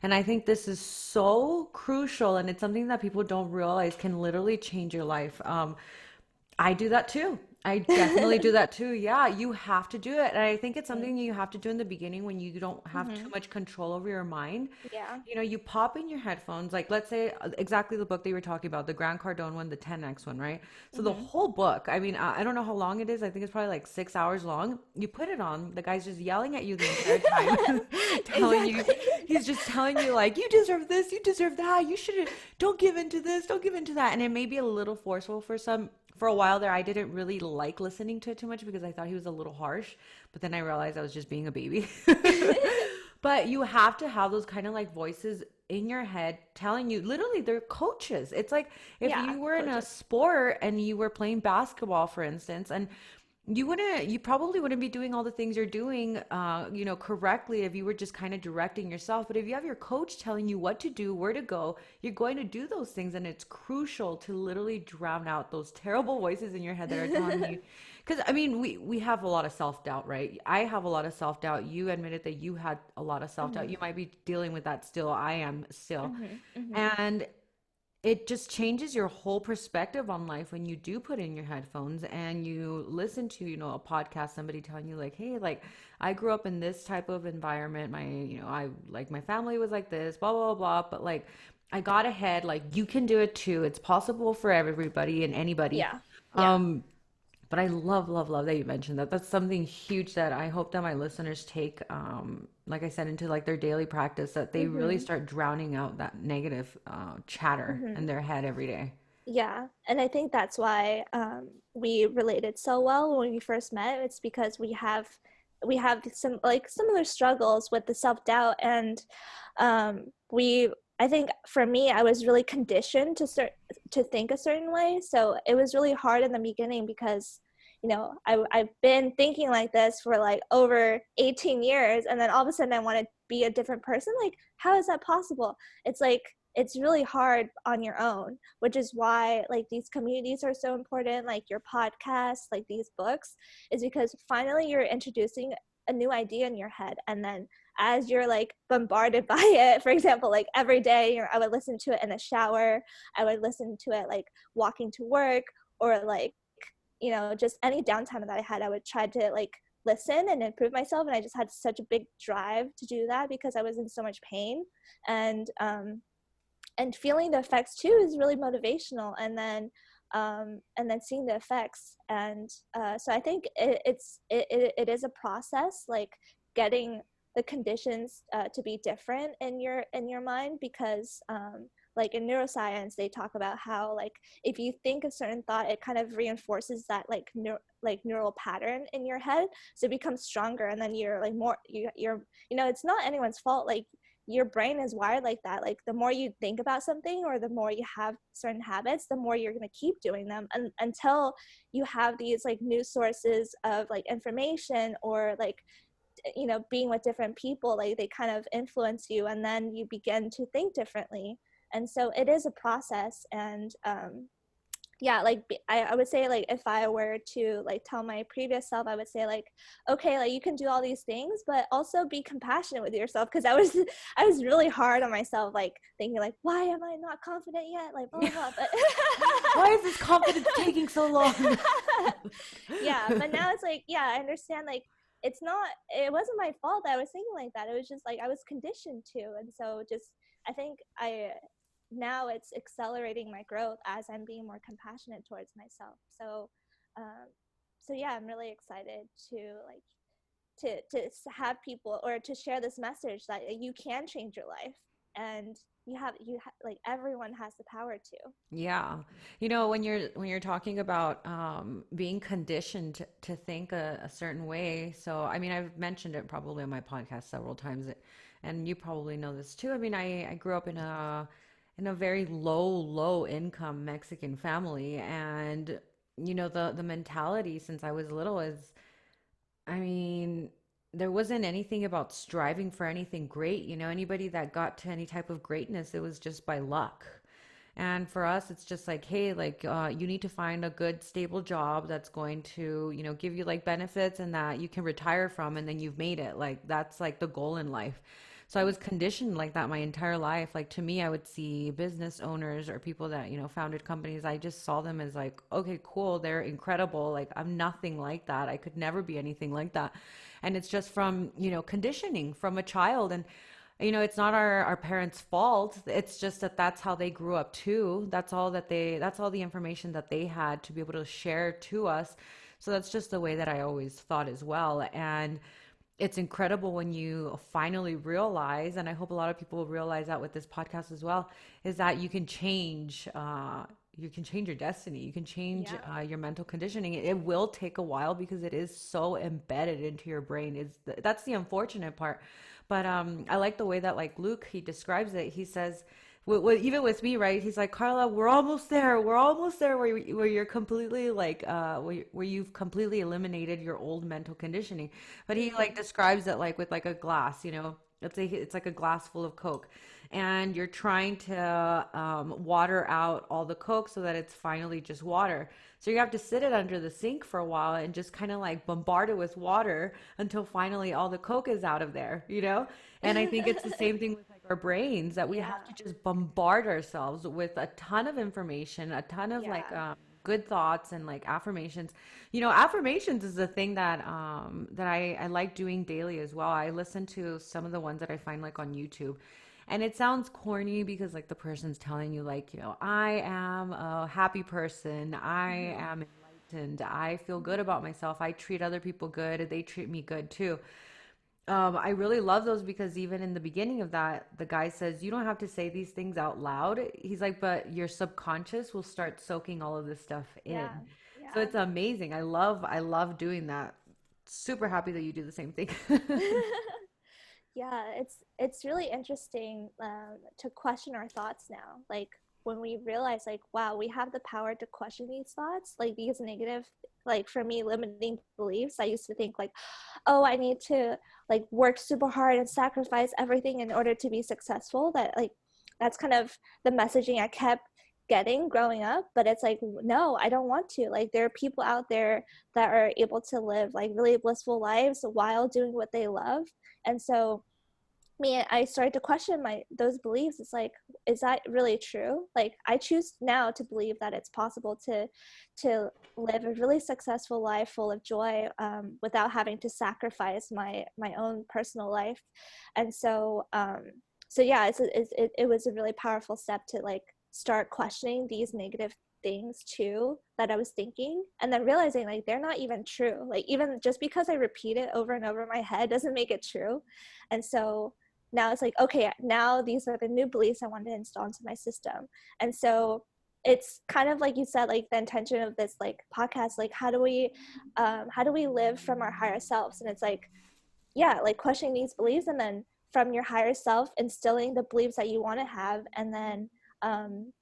And I think this is so crucial, and it's something that people don't realize can literally change your life. I do that too. I definitely do that too. Yeah, you have to do it. And I think it's Mm. something you have to do in the beginning when you don't have too Hmm. much control over your mind. Yeah. You pop in your headphones, like let's say exactly the book that you were talking about, the Grant Cardone one, the 10X one, right? So the Hmm. whole book, I mean, I don't know how long it is. I think it's probably like 6 hours long. You put it on, the guy's just yelling at you the entire time, telling you, Exactly. he's just telling you like, you deserve this, you deserve that, you shouldn't, don't give into this, don't give into that. And it may be a little forceful for a while there. I didn't really like listening to it too much because I thought he was a little harsh, but then I realized I was just being a baby. But you have to have those kind of like voices in your head telling you, literally, they're coaches. It's like if Yeah, you were in a coaches. sport and you were playing basketball, for instance, and you probably wouldn't be doing all the things you're doing, correctly if you were just kind of directing yourself. But if you have your coach telling you what to do, where to go, you're going to do those things. And it's crucial to literally drown out those terrible voices in your head that are telling you. Because, I mean, we have a lot of self doubt, right? I have a lot of self doubt. You admitted that you had a lot of self doubt. Hmm. You might be dealing with that still. I am still. Hmm. Hmm. And it just changes your whole perspective on life when you do put in your headphones and you listen to, a podcast, somebody telling you like, hey, like I grew up in this type of environment. I like my family was like this, blah, blah, blah. But like I got ahead, like you can do it too. It's possible for everybody and anybody. Yeah. Yeah. Um, but I love, love, love that you mentioned that. That's something huge that I hope that my listeners take, like I said, into like their daily practice, that they really Hmm. start drowning out that negative chatter in Hmm. their head every day. Yeah, and I think that's why we related so well when we first met. It's because we have some like similar struggles with the self-doubt, and we I think for me I was really conditioned to think a certain way. So it was really hard in the beginning because I've been thinking like this for like over 18 years, and then all of a sudden I want to be a different person. Like, how is that possible? It's like it's really hard on your own, which is why like these communities are so important, like your podcast, like these books, is because finally you're introducing a new idea in your head, and then as you're like bombarded by it, for example, like every day, I would listen to it in the shower, I would listen to it like walking to work, or like just any downtime that I had, I would try to like listen and improve myself. And I just had such a big drive to do that because I was in so much pain. And feeling the effects too is really motivational, and then seeing the effects. And so I think it is a process, like getting the conditions to be different in your mind, because like in neuroscience they talk about how like if you think a certain thought, it kind of reinforces that like neural pattern in your head, so it becomes stronger, and then you're like more you're it's not anyone's fault. Like your brain is wired like that. Like the more you think about something, or the more you have certain habits, the more you're going to keep doing them, until you have these like new sources of like information, or like being with different people, like they kind of influence you, and then you begin to think differently. And so it is a process. And yeah, like I would say, like if I were to like tell my previous self, I would say like, okay, like you can do all these things, but also be compassionate with yourself, because I was really hard on myself, like thinking like, why am I not confident yet, like blah blah blah. But Why is this confidence taking so long? yeah, but now it's like, yeah, I understand, like it wasn't my fault that I was thinking like that. It was just like I was conditioned to. And so just I think I now it's accelerating my growth as I'm being more compassionate towards myself. Um so yeah, I'm really excited to like to have people, or to share this message that you can change your life, and like everyone has the power to. Yeah. When you're talking about being conditioned to think a certain way. So, I mean, I've mentioned it probably on my podcast several times, and you probably know this too. I mean, I grew up in a very low income Mexican family, and the mentality since I was little is, I mean, there wasn't anything about striving for anything great. Anybody that got to any type of greatness, it was just by luck. And for us, it's just like, hey, like, you need to find a good, stable job that's going to, give you like benefits and that you can retire from, and then you've made it. Like, that's like the goal in life. So I was conditioned like that my entire life. Like to me, I would see business owners or people that, founded companies. I just saw them as like, okay, cool, they're incredible. Like I'm nothing like that. I could never be anything like that. And it's just from, conditioning from a child. And it's not our parents' fault. It's just that that's how they grew up too. That's all the information that they had to be able to share to us. So that's just the way that I always thought as well. And it's incredible when you finally realize, and I hope a lot of people will realize that with this podcast as well, is that you can change your destiny. You can change Yeah. your mental conditioning. It will take a while because it is so embedded into your brain. That's the unfortunate part. But I like the way that like Luke he describes it. He says, even with me, right? He's like, Karla, we're almost there. We're almost there where you're completely like where you've completely eliminated your old mental conditioning. But he like Mm. describes it like with like a glass, it's like a glass full of Coke, and you're trying to water out all the Coke so that it's finally just water. So you have to sit it under the sink for a while and just kind of like bombard it with water until finally all the Coke is out of there. And I think it's the same thing with like our brains, that we have Yeah. to just bombard ourselves with a ton of information, a ton of like Yeah. good thoughts and like affirmations. Affirmations is the thing that I like doing daily as well. I listen to some of the ones that I find like on YouTube. And it sounds corny because like the person's telling you like, I am a happy person. I Mhm. am enlightened. I feel good about myself. I treat other people good. They treat me good too. I really love those because even in the beginning of that, the guy says, you don't have to say these things out loud. He's like, but your subconscious will start soaking all of this stuff in. Yeah. So Yeah. it's amazing. I love doing that. Super happy that you do the same thing. Yeah, it's really interesting to question our thoughts now. Like when we realize, like, wow, we have the power to question these thoughts, like these negative, like for me, limiting beliefs. I used to think like, oh, I need to like work super hard and sacrifice everything in order to be successful. That's kind of the messaging I kept getting growing up. But it's like, no, I don't want to. Like there are people out there that are able to live like really blissful lives while doing what they love. And so I started to question my those beliefs. It's like, is that really true? Like I choose now to believe that it's possible to live a really successful life full of joy, without having to sacrifice my own personal life. And so yeah, it was a really powerful step to like start questioning these negative things too that I was thinking, and then realizing like they're not even true. Like even just because I repeat it over and over in my head doesn't make it true. And so now it's like, okay, now these are the new beliefs I want to install into my system. And so it's kind of like you said, like the intention of this like podcast, like how do we live from our higher selves? And it's like, yeah, like questioning these beliefs, and then from your higher self instilling the beliefs that you want to have, and then um,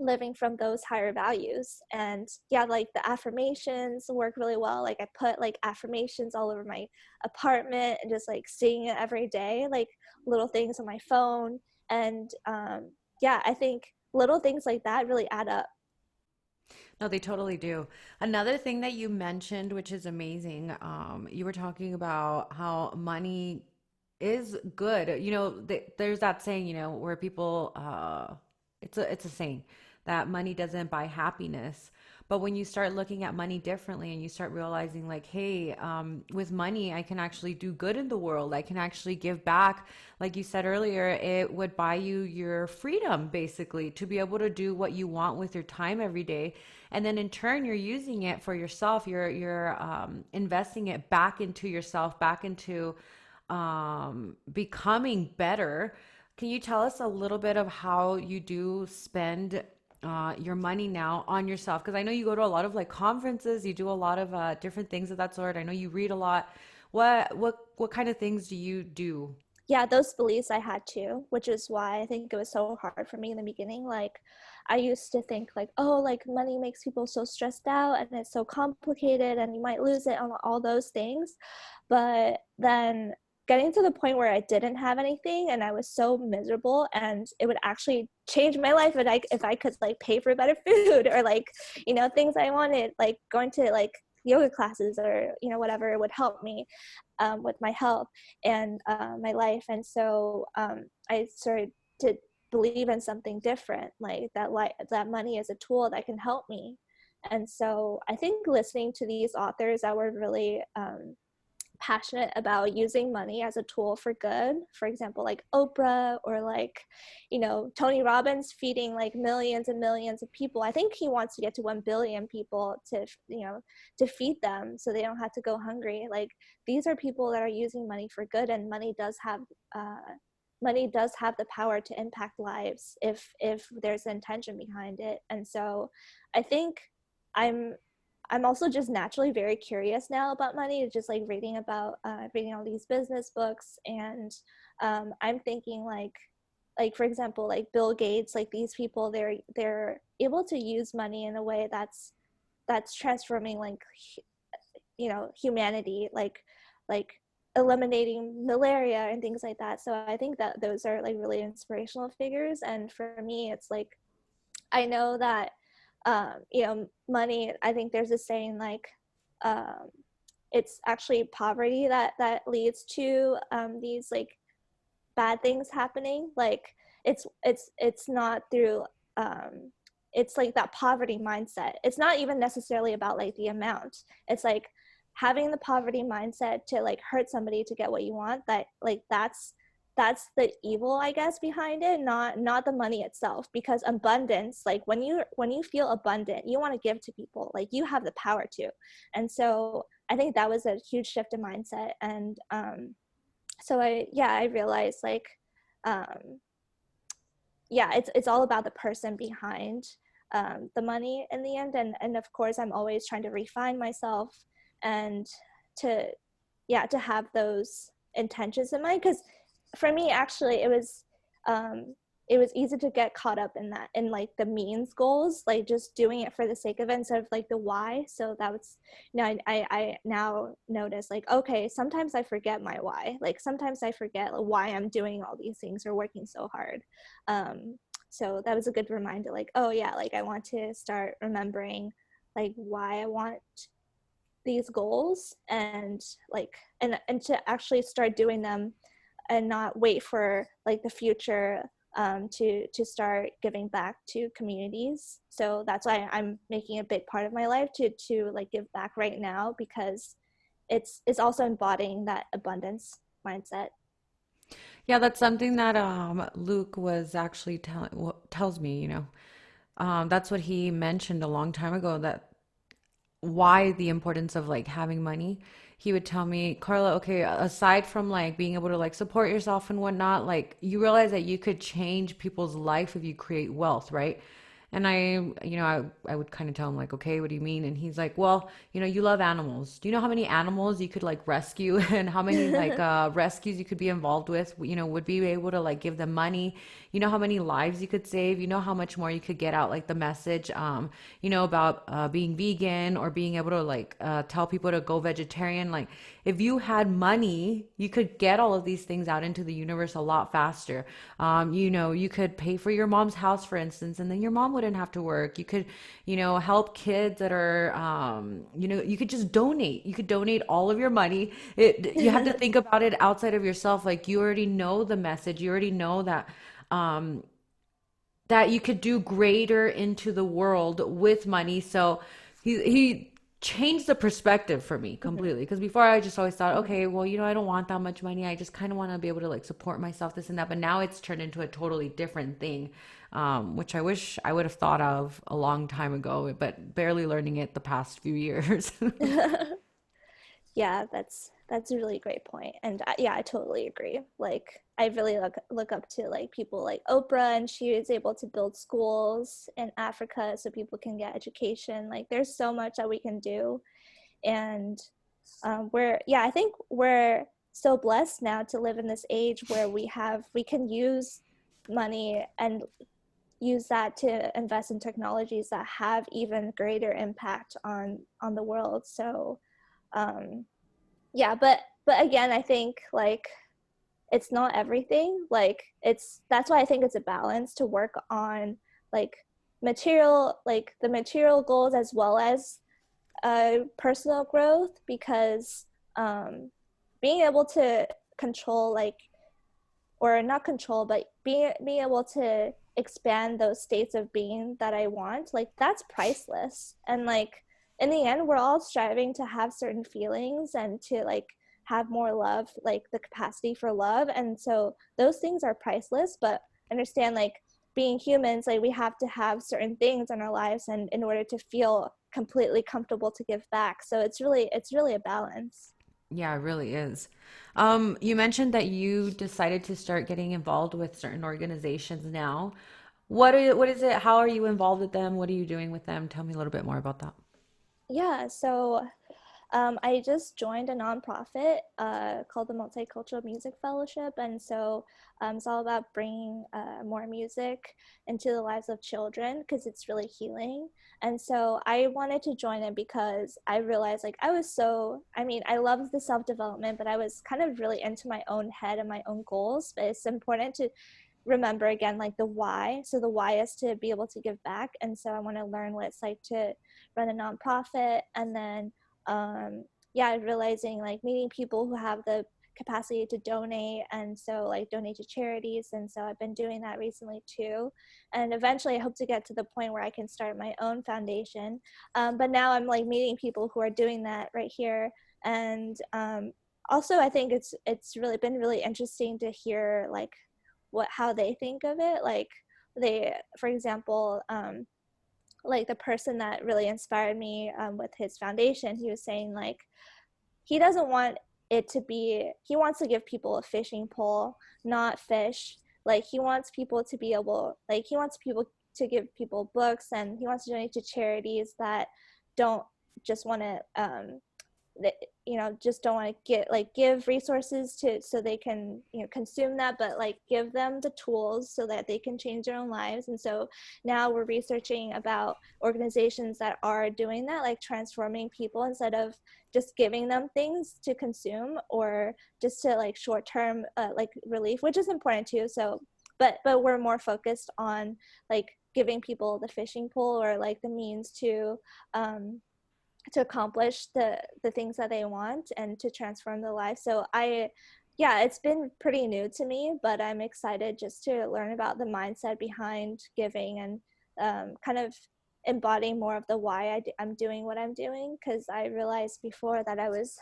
living from those higher values. And yeah, like the affirmations work really well. Like I put like affirmations all over my apartment and just like seeing it every day, like little things on my phone. And yeah, I think little things like that really add up. No, they totally do. Another thing that you mentioned, which is amazing, you were talking about how money is good. There's that saying, where people, it's a saying that money doesn't buy happiness. But when you start looking at money differently and you start realizing, like, hey, with money, I can actually do good in the world. I can actually give back. Like you said earlier, it would buy you your freedom, basically, to be able to do what you want with your time every day. And then in turn, you're using it for yourself. You're investing it back into yourself, back into becoming better. Can you tell us a little bit of how you do spend your money now on yourself? Because I know you go to a lot of like conferences, you do a lot of different things of that sort. I know you read a lot. What kind of things do you do? Yeah, those beliefs I had too, which is why I think it was so hard for me in the beginning. Like I used to think like, oh, like money makes people so stressed out and it's so complicated and you might lose it on all those things. But then getting to the point where I didn't have anything and I was so miserable, and it would actually change my life if I could like pay for better food or like, things I wanted, like going to like yoga classes or, whatever would help me with my health and my life. And so I started to believe in something different, like that money is a tool that can help me. And so I think listening to these authors that were really passionate about using money as a tool for good, for example, like Oprah, or like, Tony Robbins feeding like millions and millions of people. I think he wants to get to 1 billion people to feed them so they don't have to go hungry. Like, these are people that are using money for good, and money does have the power to impact lives if there's intention behind it. And so I think I'm also just naturally very curious now about money, just like reading all these business books. And I'm thinking like for example, like Bill Gates, like these people, they're able to use money in a way that's transforming, like, humanity, like eliminating malaria and things like that. So I think that those are like really inspirational figures. And for me, it's like, I know that money, I think there's a saying like it's actually poverty that leads to these like bad things happening. Like, it's not through it's like that poverty mindset. It's not even necessarily about like the amount. It's like having the poverty mindset to like hurt somebody to get what you want, that like that's the evil, I guess, behind it, not the money itself. Because abundance, like when you feel abundant, you want to give to people, like you have the power to. And so I think that was a huge shift in mindset. And so I realized like it's all about the person behind the money in the end. And of course I'm always trying to refine myself and to have those intentions in mind. Because for me, actually, it was easy to get caught up in that, in like the means goals, like just doing it for the sake of it instead of like the why. So that was, I now notice like, okay, sometimes I forget my why. Like sometimes I forget like, why I'm doing all these things or working so hard. So that was a good reminder, like, oh yeah, like I want to start remembering like why I want these goals, and like and to actually start doing them and not wait for like the future to start giving back to communities. So that's why I'm making a big part of my life to like give back right now, because it's also embodying that abundance mindset. Yeah, that's something that Luke was actually tells me, that's what he mentioned a long time ago, that why the importance of like having money. He would tell me, Karla, okay, aside from like being able to like support yourself and whatnot, like you realize that you could change people's life if you create wealth, right? And I would kind of tell him like, okay, what do you mean? And he's like, well, you love animals. Do you know how many animals you could like rescue and how many like rescues you could be involved with, would be able to like give them money? You know how many lives you could save? You know how much more you could get out like the message, about being vegan, or being able to like tell people to go vegetarian. Like if you had money, you could get all of these things out into the universe a lot faster. You could pay for your mom's house, for instance, and then your mom wouldn't have to work. You could, help kids that are, you could just donate. You could donate all of your money. You have to think about it outside of yourself. Like you already know the message. You already know um, that you could do greater into the world with money. So he changed the perspective for me completely, because before I just always thought, okay, well, I don't want that much money. I just kind of want to be able to like support myself, this and that. But now it's turned into a totally different thing, which I wish I would have thought of a long time ago, but barely learning it the past few years. Yeah, that's a really great point. And I totally agree. Like I really look up to like people like Oprah, and she is able to build schools in Africa so people can get education. Like there's so much that we can do. And I think we're so blessed now to live in this age where we can use money and use that to invest in technologies that have even greater impact on the world. So but again, I think like it's not everything. Like that's why I think it's a balance to work on like the material goals, as well as personal growth because um, being able to control like or not control, but being able to expand those states of being that I want, like that's priceless. And like in the end, we're all striving to have certain feelings and to like have more love, like the capacity for love. And so those things are priceless, but understand like being humans, like we have to have certain things in our lives and in order to feel completely comfortable to give back. So it's really a balance. Yeah, it really is. You mentioned that you decided to start getting involved with certain organizations now. What is it? How are you involved with them? What are you doing with them? Tell me a little bit more about that. Yeah, so I just joined a nonprofit called the Multicultural Music Fellowship, and so it's all about bringing more music into the lives of children because it's really healing. And so I wanted to join it because I realized like I mean, I love the self development, but I was kind of really into my own head and my own goals. But it's important to remember again like the why. So the why is to be able to give back, and so I want to learn what it's like to run a nonprofit, and then yeah, realizing like meeting people who have the capacity to donate, and so like donate to charities. And so I've been doing that recently too, and eventually I hope to get to the point where I can start my own foundation. But now I'm like meeting people who are doing that right here. And also I think it's really been really interesting to hear like how they think of it. Like they, for example, like the person that really inspired me with his foundation, he was saying like he doesn't want it to be, he wants to give people a fishing pole, not fish. Like he wants people to be able, like he wants people to give people books, and he wants to donate to charities that don't just want to that just don't want to get like give resources to so they can consume that, but like give them the tools so that they can change their own lives. And so now we're researching about organizations that are doing that, like transforming people instead of just giving them things to consume or just to like short-term like relief, which is important too. So but we're more focused on like giving people the fishing pole or like the means um to accomplish the things that they want and to transform their life. So yeah, it's been pretty new to me, but I'm excited just to learn about the mindset behind giving and kind of embodying more of the why I'm doing what I'm doing, because I realized before that I was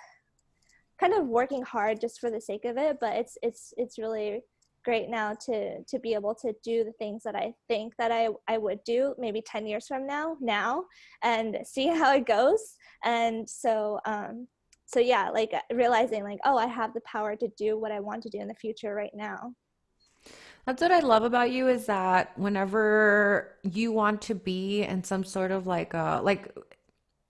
kind of working hard just for the sake of it. But it's really great now to be able to do the things that I think that I would do maybe 10 years from now and see how it goes. And so yeah, like realizing like, oh, I have the power to do what I want to do in the future right now. That's what I love about you is that whenever you want to be in some sort of like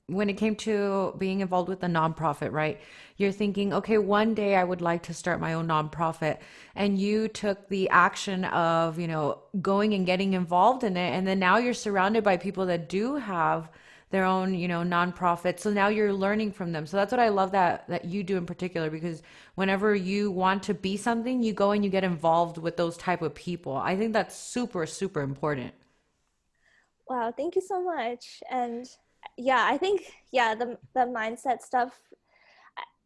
when it came to being involved with a nonprofit, right? You're thinking, okay, one day I would like to start my own nonprofit. And you took the action of, going and getting involved in it. And then now you're surrounded by people that do have their own, nonprofit. So now you're learning from them. So that's what I love that you do in particular, because whenever you want to be something, you go and you get involved with those type of people. I think that's super, super important. Wow, thank you so much. And yeah, I think yeah, the mindset stuff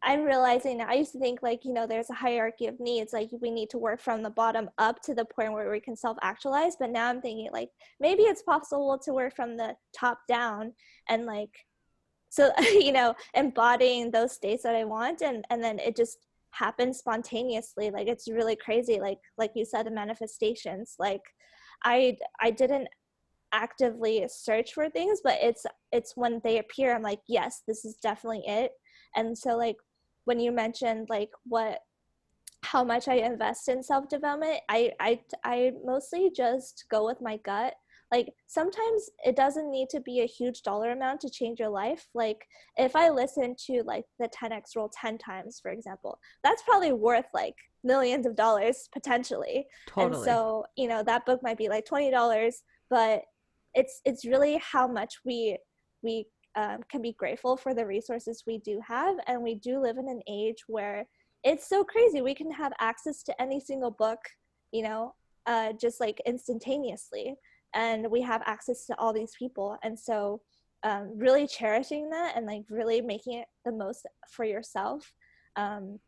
I'm realizing now. I used to think like, there's a hierarchy of needs. Like we need to work from the bottom up to the point where we can self-actualize. But now I'm thinking like maybe it's possible to work from the top down and like so embodying those states that I want, and then it just happens spontaneously. Like it's really crazy. Like you said, the manifestations. Like I didn't actively search for things, but it's when they appear I'm like, yes, this is definitely it. And so like when you mentioned like what how much I invest in self-development, I mostly just go with my gut. Like sometimes it doesn't need to be a huge dollar amount to change your life. Like if I listen to like the 10x rule 10 times, for example, that's probably worth like millions of dollars potentially. And Totally. so that book might be like $20, but it's really how much we can be grateful for the resources we do have. And we do live in an age where it's so crazy. We can have access to any single book, you know, just like instantaneously. And we have access to all these people. And so really cherishing that and like really making it the most for yourself. um,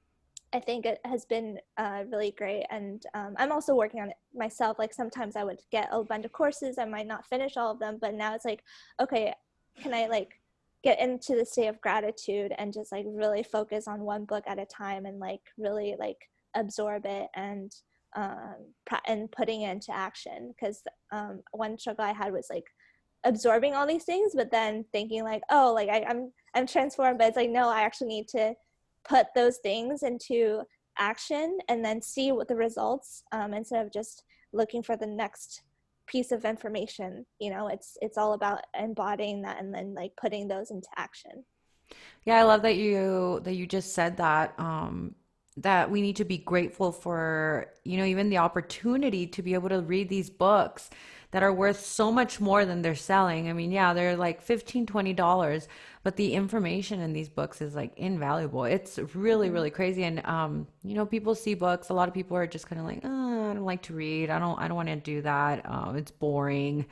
I think it has been really great. And I'm also working on it myself. Like sometimes I would get a bunch of courses, I might not finish all of them, but now it's like, okay, can I like get into the state of gratitude and just like really focus on one book at a time and like really like absorb it and putting it into action. Because one struggle I had was like absorbing all these things, but then thinking like, oh, like I'm transformed, but it's like, no, I actually need to put those things into action and then see what the results, instead of just looking for the next piece of information. It's all about embodying that and then like putting those into action. Yeah, I love that you just said that that we need to be grateful for, even the opportunity to be able to read these books that are worth so much more than they're selling. I mean, yeah, they're like $15, $20, but the information in these books is like invaluable. It's really, Mm-hmm. really crazy. And people see books, a lot of people are just kind of like, oh, I don't like to read. I don't want to do that. It's boring.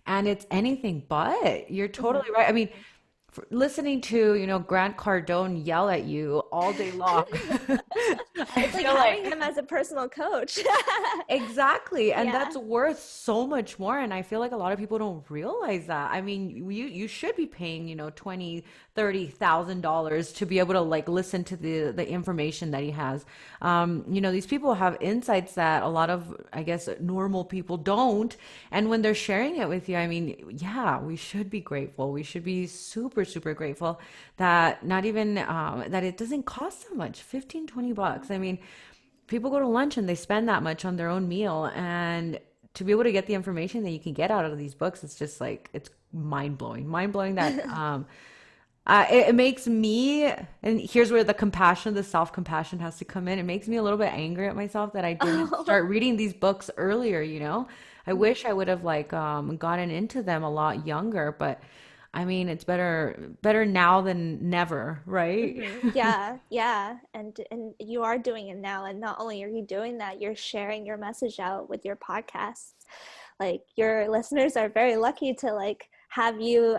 And it's anything but. You're Mm-hmm. totally right. I mean, listening to Grant Cardone yell at you all day long. I It's like feel having like him as a personal coach. exactly, and Yeah. that's worth so much more, and I feel like a lot of people don't realize that. I mean, you should be paying 20, 30 thousand dollars to be able to like listen to the information that he has. These people have insights that a lot of, I guess, normal people don't, and when they're sharing it with you, I mean, yeah, we should be grateful. We should be super, super grateful that not even that it doesn't cost so much, 15, 20 bucks. I mean, people go to lunch and they spend that much on their own meal, and to be able to get the information that you can get out of these books, it's just like it's mind blowing that it makes me, and here's where the compassion, the self-compassion has to come in. It makes me a little bit angry at myself that I didn't Oh. start reading these books earlier. I wish I would have like gotten into them a lot younger, but I mean, it's better now than never, right? Yeah, yeah, and you are doing it now, and not only are you doing that, you're sharing your message out with your podcasts. Like your listeners are very lucky to like have you,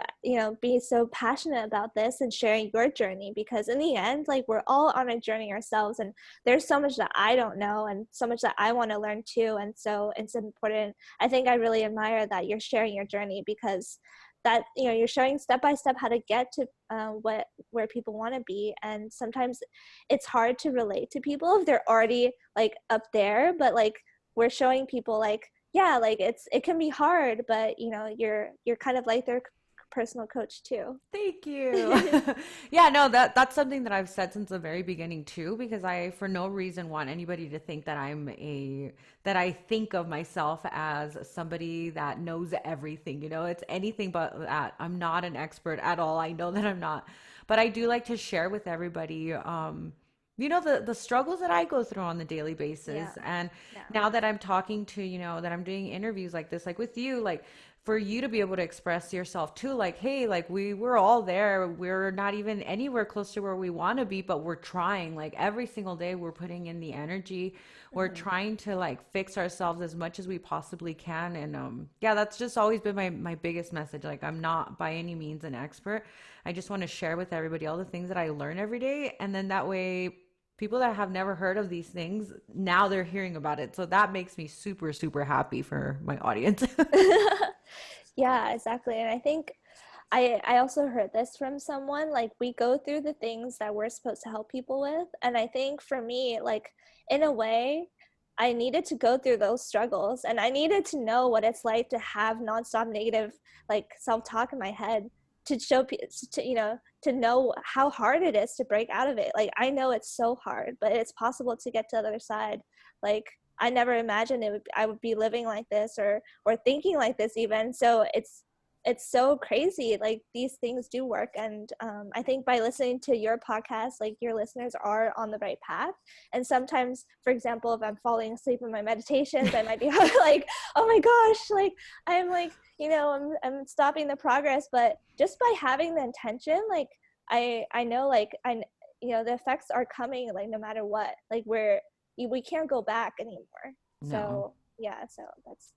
be so passionate about this and sharing your journey, because in the end, like we're all on a journey ourselves, and there's so much that I don't know and so much that I want to learn too, and so it's important. I think I really admire that you're sharing your journey, because that you're showing step by step how to get to where people want to be. And sometimes it's hard to relate to people if they're already like up there, but like we're showing people like, yeah, like it can be hard, but you're kind of like their personal coach too. Thank you. Yeah, no, that's something that I've said since the very beginning too, because I for no reason want anybody to think that that I think of myself as somebody that knows everything. It's anything but that. I'm not an expert at all. I know that I'm not. But I do like to share with everybody the struggles that I go through on the daily basis. Yeah, And yeah. now that I'm talking to, that I'm doing interviews like this, like with you, like for you to be able to express yourself too, like, hey, like we're all there, we're not even anywhere close to where we want to be, but we're trying, like every single day we're putting in the energy, we're Hmm. trying to like fix ourselves as much as we possibly can. And yeah, that's just always been my biggest message. Like, I'm not by any means an expert. I just want to share with everybody all the things that I learn every day, and then that way people that have never heard of these things, now they're hearing about it, so that makes me super, super happy for my audience. Yeah, exactly. And I think I also heard this from someone, like we go through the things that we're supposed to help people with. And I think for me, like in a way, I needed to go through those struggles, and I needed to know what it's like to have nonstop negative like self-talk in my head, to show to to know how hard it is to break out of it. Like I know it's so hard, but it's possible to get to the other side. Like I never imagined I would be living like this, or thinking like this even. So it's so crazy, like these things do work. And I think by listening to your podcast, like your listeners are on the right path. And sometimes, for example, if I'm falling asleep in my meditations, I might be like, oh my gosh, like I'm like, I'm stopping the progress. But just by having the intention, like I know, like the effects are coming, like no matter what, like we can't go back anymore. No. So yeah, so that's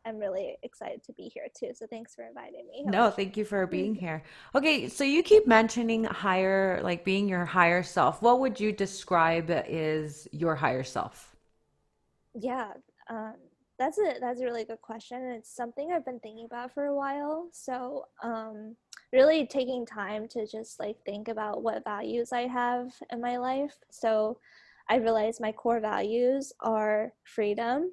I'm really excited to be here too. So thanks for inviting me. It No, was thank you for fun. being here. Okay, so you keep mentioning higher, like being your higher self. What would you describe is your higher self? Yeah, um, that's a really good question. And it's something I've been thinking about for a while. So, really taking time to just like think about what values I have in my life. So, I realized my core values are freedom,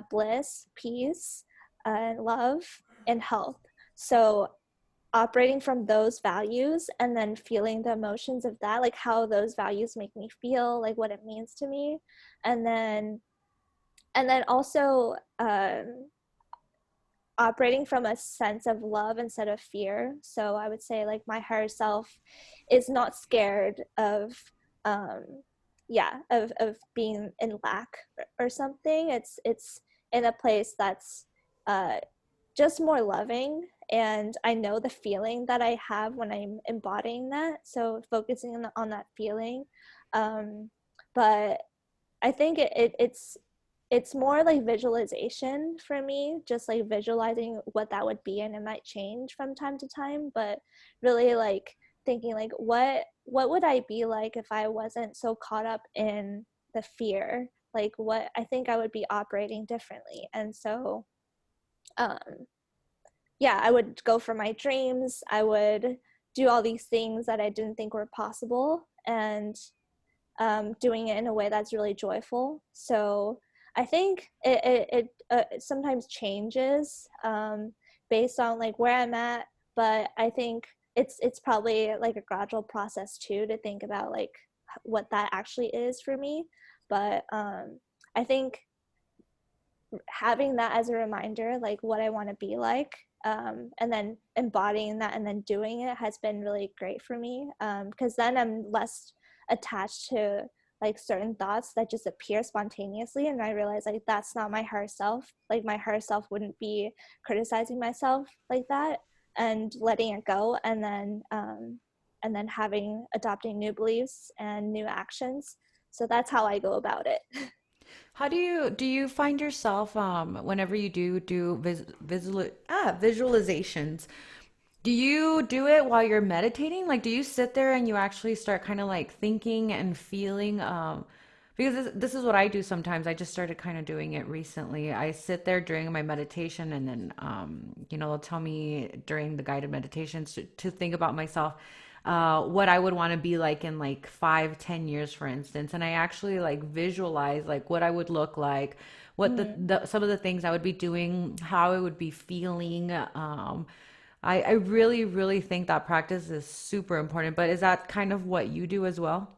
bliss, peace, and love, and health. So, operating from those values and then feeling the emotions of that, like how those values make me feel, like what it means to me, and then also operating from a sense of love instead of fear. So I would say like my higher self is not scared of um of being in lack or something. It's in a place that's uh just more loving, and I know the feeling that I have when I'm embodying that, so focusing on that feeling. um but I think it's more like visualization for me, just like visualizing what that would be, and it might change from time to time, but really like thinking like what would I be like if I wasn't so caught up in the fear? Like what I think I would be operating differently. And so um yeah, I would go for my dreams. I would do all these things that I didn't think were possible, and doing it in a way that's really joyful. So I think it sometimes changes based on like where I'm at, but I think it's probably like a gradual process too to think about like what that actually is for me. But I think having that as a reminder, like what I want to be like, and then embodying that and then doing it has been really great for me, because then I'm less attached to like certain thoughts that just appear spontaneously, and I realize like that's not my higher self. Like my higher self wouldn't be criticizing myself like that, and letting it go, and then having adopting new beliefs and new actions. So that's how I go about it. How do you find yourself whenever you do visualizations? Do you do it while you're meditating? Like, do you sit there and you actually start kind of like thinking and feeling? Because this is what I do sometimes. I just started kind of doing it recently. I sit there during my meditation, and then, they'll tell me during the guided meditations to think about myself, what I would want to be like in like 5, 10 years, for instance. And I actually like visualize like what I would look like, what Mm. some of the things I would be doing, how I would be feeling. I really, really think that practice is super important. But is that kind of what you do as well?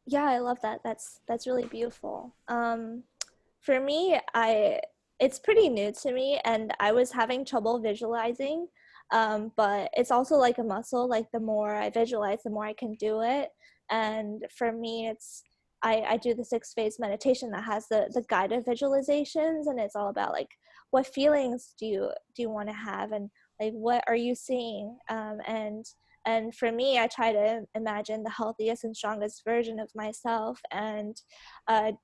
Yeah, I love that. That's really beautiful. For me, I it's pretty new to me, and I was having trouble visualizing. But it's also like a muscle. Like the more I visualize, the more I can do it. And for me, I do the 6 phase meditation that has the guided visualizations, and it's all about like what feelings do you want to have, and like what are you seeing, and for me, I try to imagine the healthiest and strongest version of myself, and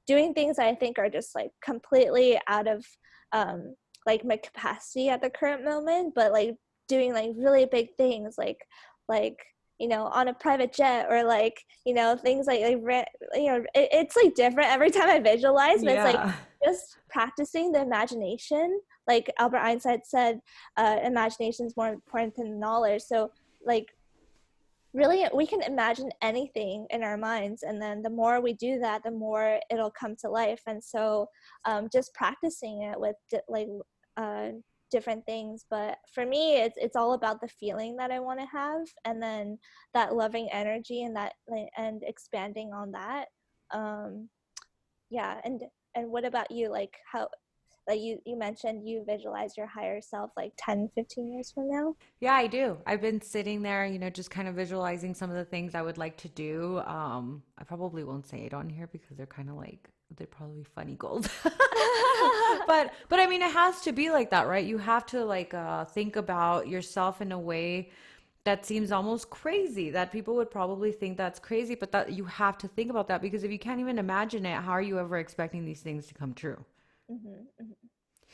doing things I think are just like completely out of um, like my capacity at the current moment, but like doing like really big things, like on a private jet, or like things it's like different every time I visualize, but it's like Yeah. just practicing the imagination. Like Albert Einstein said, imagination is more important than knowledge. So like really we can imagine anything in our minds, and then the more we do that, the more it'll come to life. And so just practicing it with uh, different things. But for me, it's all about the feeling that I want to have, and then that loving energy, and that and expanding on that. um yeah. And what about you? Like how, like you mentioned you visualize your higher self like 10, 15 years from now. Yeah, I do. I've been sitting there, just kind of visualizing some of the things I would like to do. I probably won't say it on here because they're kind of like they're probably funny gold. But I mean it has to be like that, right? You have to like think about yourself in a way that seems almost crazy, that people would probably think that's crazy, but that you have to think about that, because if you can't even imagine it, how are you ever expecting these things to come true? Hmm.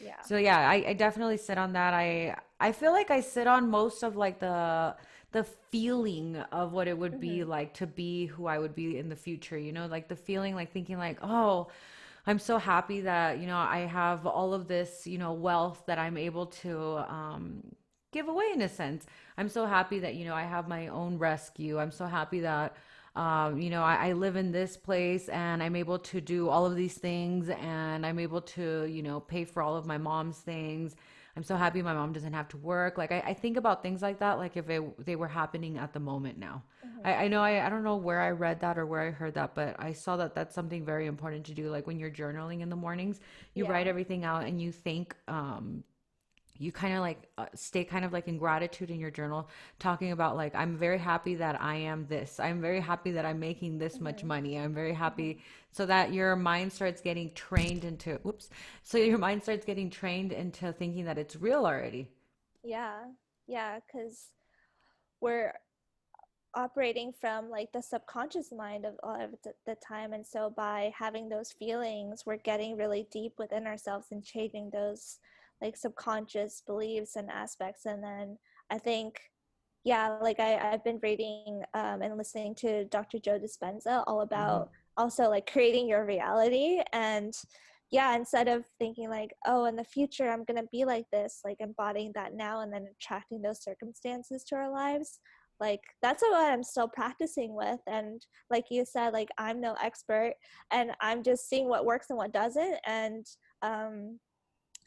Yeah. So yeah, I definitely sit on that. I feel like I sit on most of like the feeling of what it would be Hmm. like to be who I would be in the future, like the feeling, like thinking like, oh, I'm so happy that, I have all of this, wealth that I'm able to give away in a sense. I'm so happy that, I have my own rescue. I'm so happy that I live in this place and I'm able to do all of these things and I'm able to, pay for all of my mom's things. I'm so happy my mom doesn't have to work. Like I think about things like that, like if they were happening at the moment now. Hmm. I know I don't know where I read that or where I heard that, but I saw that that's something very important to do. Like when you're journaling in the mornings, you write Yeah. everything out and you think you kind of like stay kind of like in gratitude in your journal, talking about like I'm very happy that I am this, I'm very happy that I'm making this much Hmm. money, I'm very Hmm. happy, so that your mind starts getting trained into whoops so your mind starts getting trained into thinking that it's real already. Yeah. Yeah. Because we're operating from like the subconscious mind of all of the time, and so by having those feelings we're getting really deep within ourselves and changing those like subconscious beliefs and aspects. And then I think, yeah, like I've been reading and listening to Dr. Joe Dispenza all Hmm. about also like creating your reality. And yeah, instead of thinking like, oh, in the future I'm going to be like this, like embodying that now and then attracting those circumstances to our lives, like that's what I'm still practicing with. And like you said, like I'm no expert and I'm just seeing what works and what doesn't. And um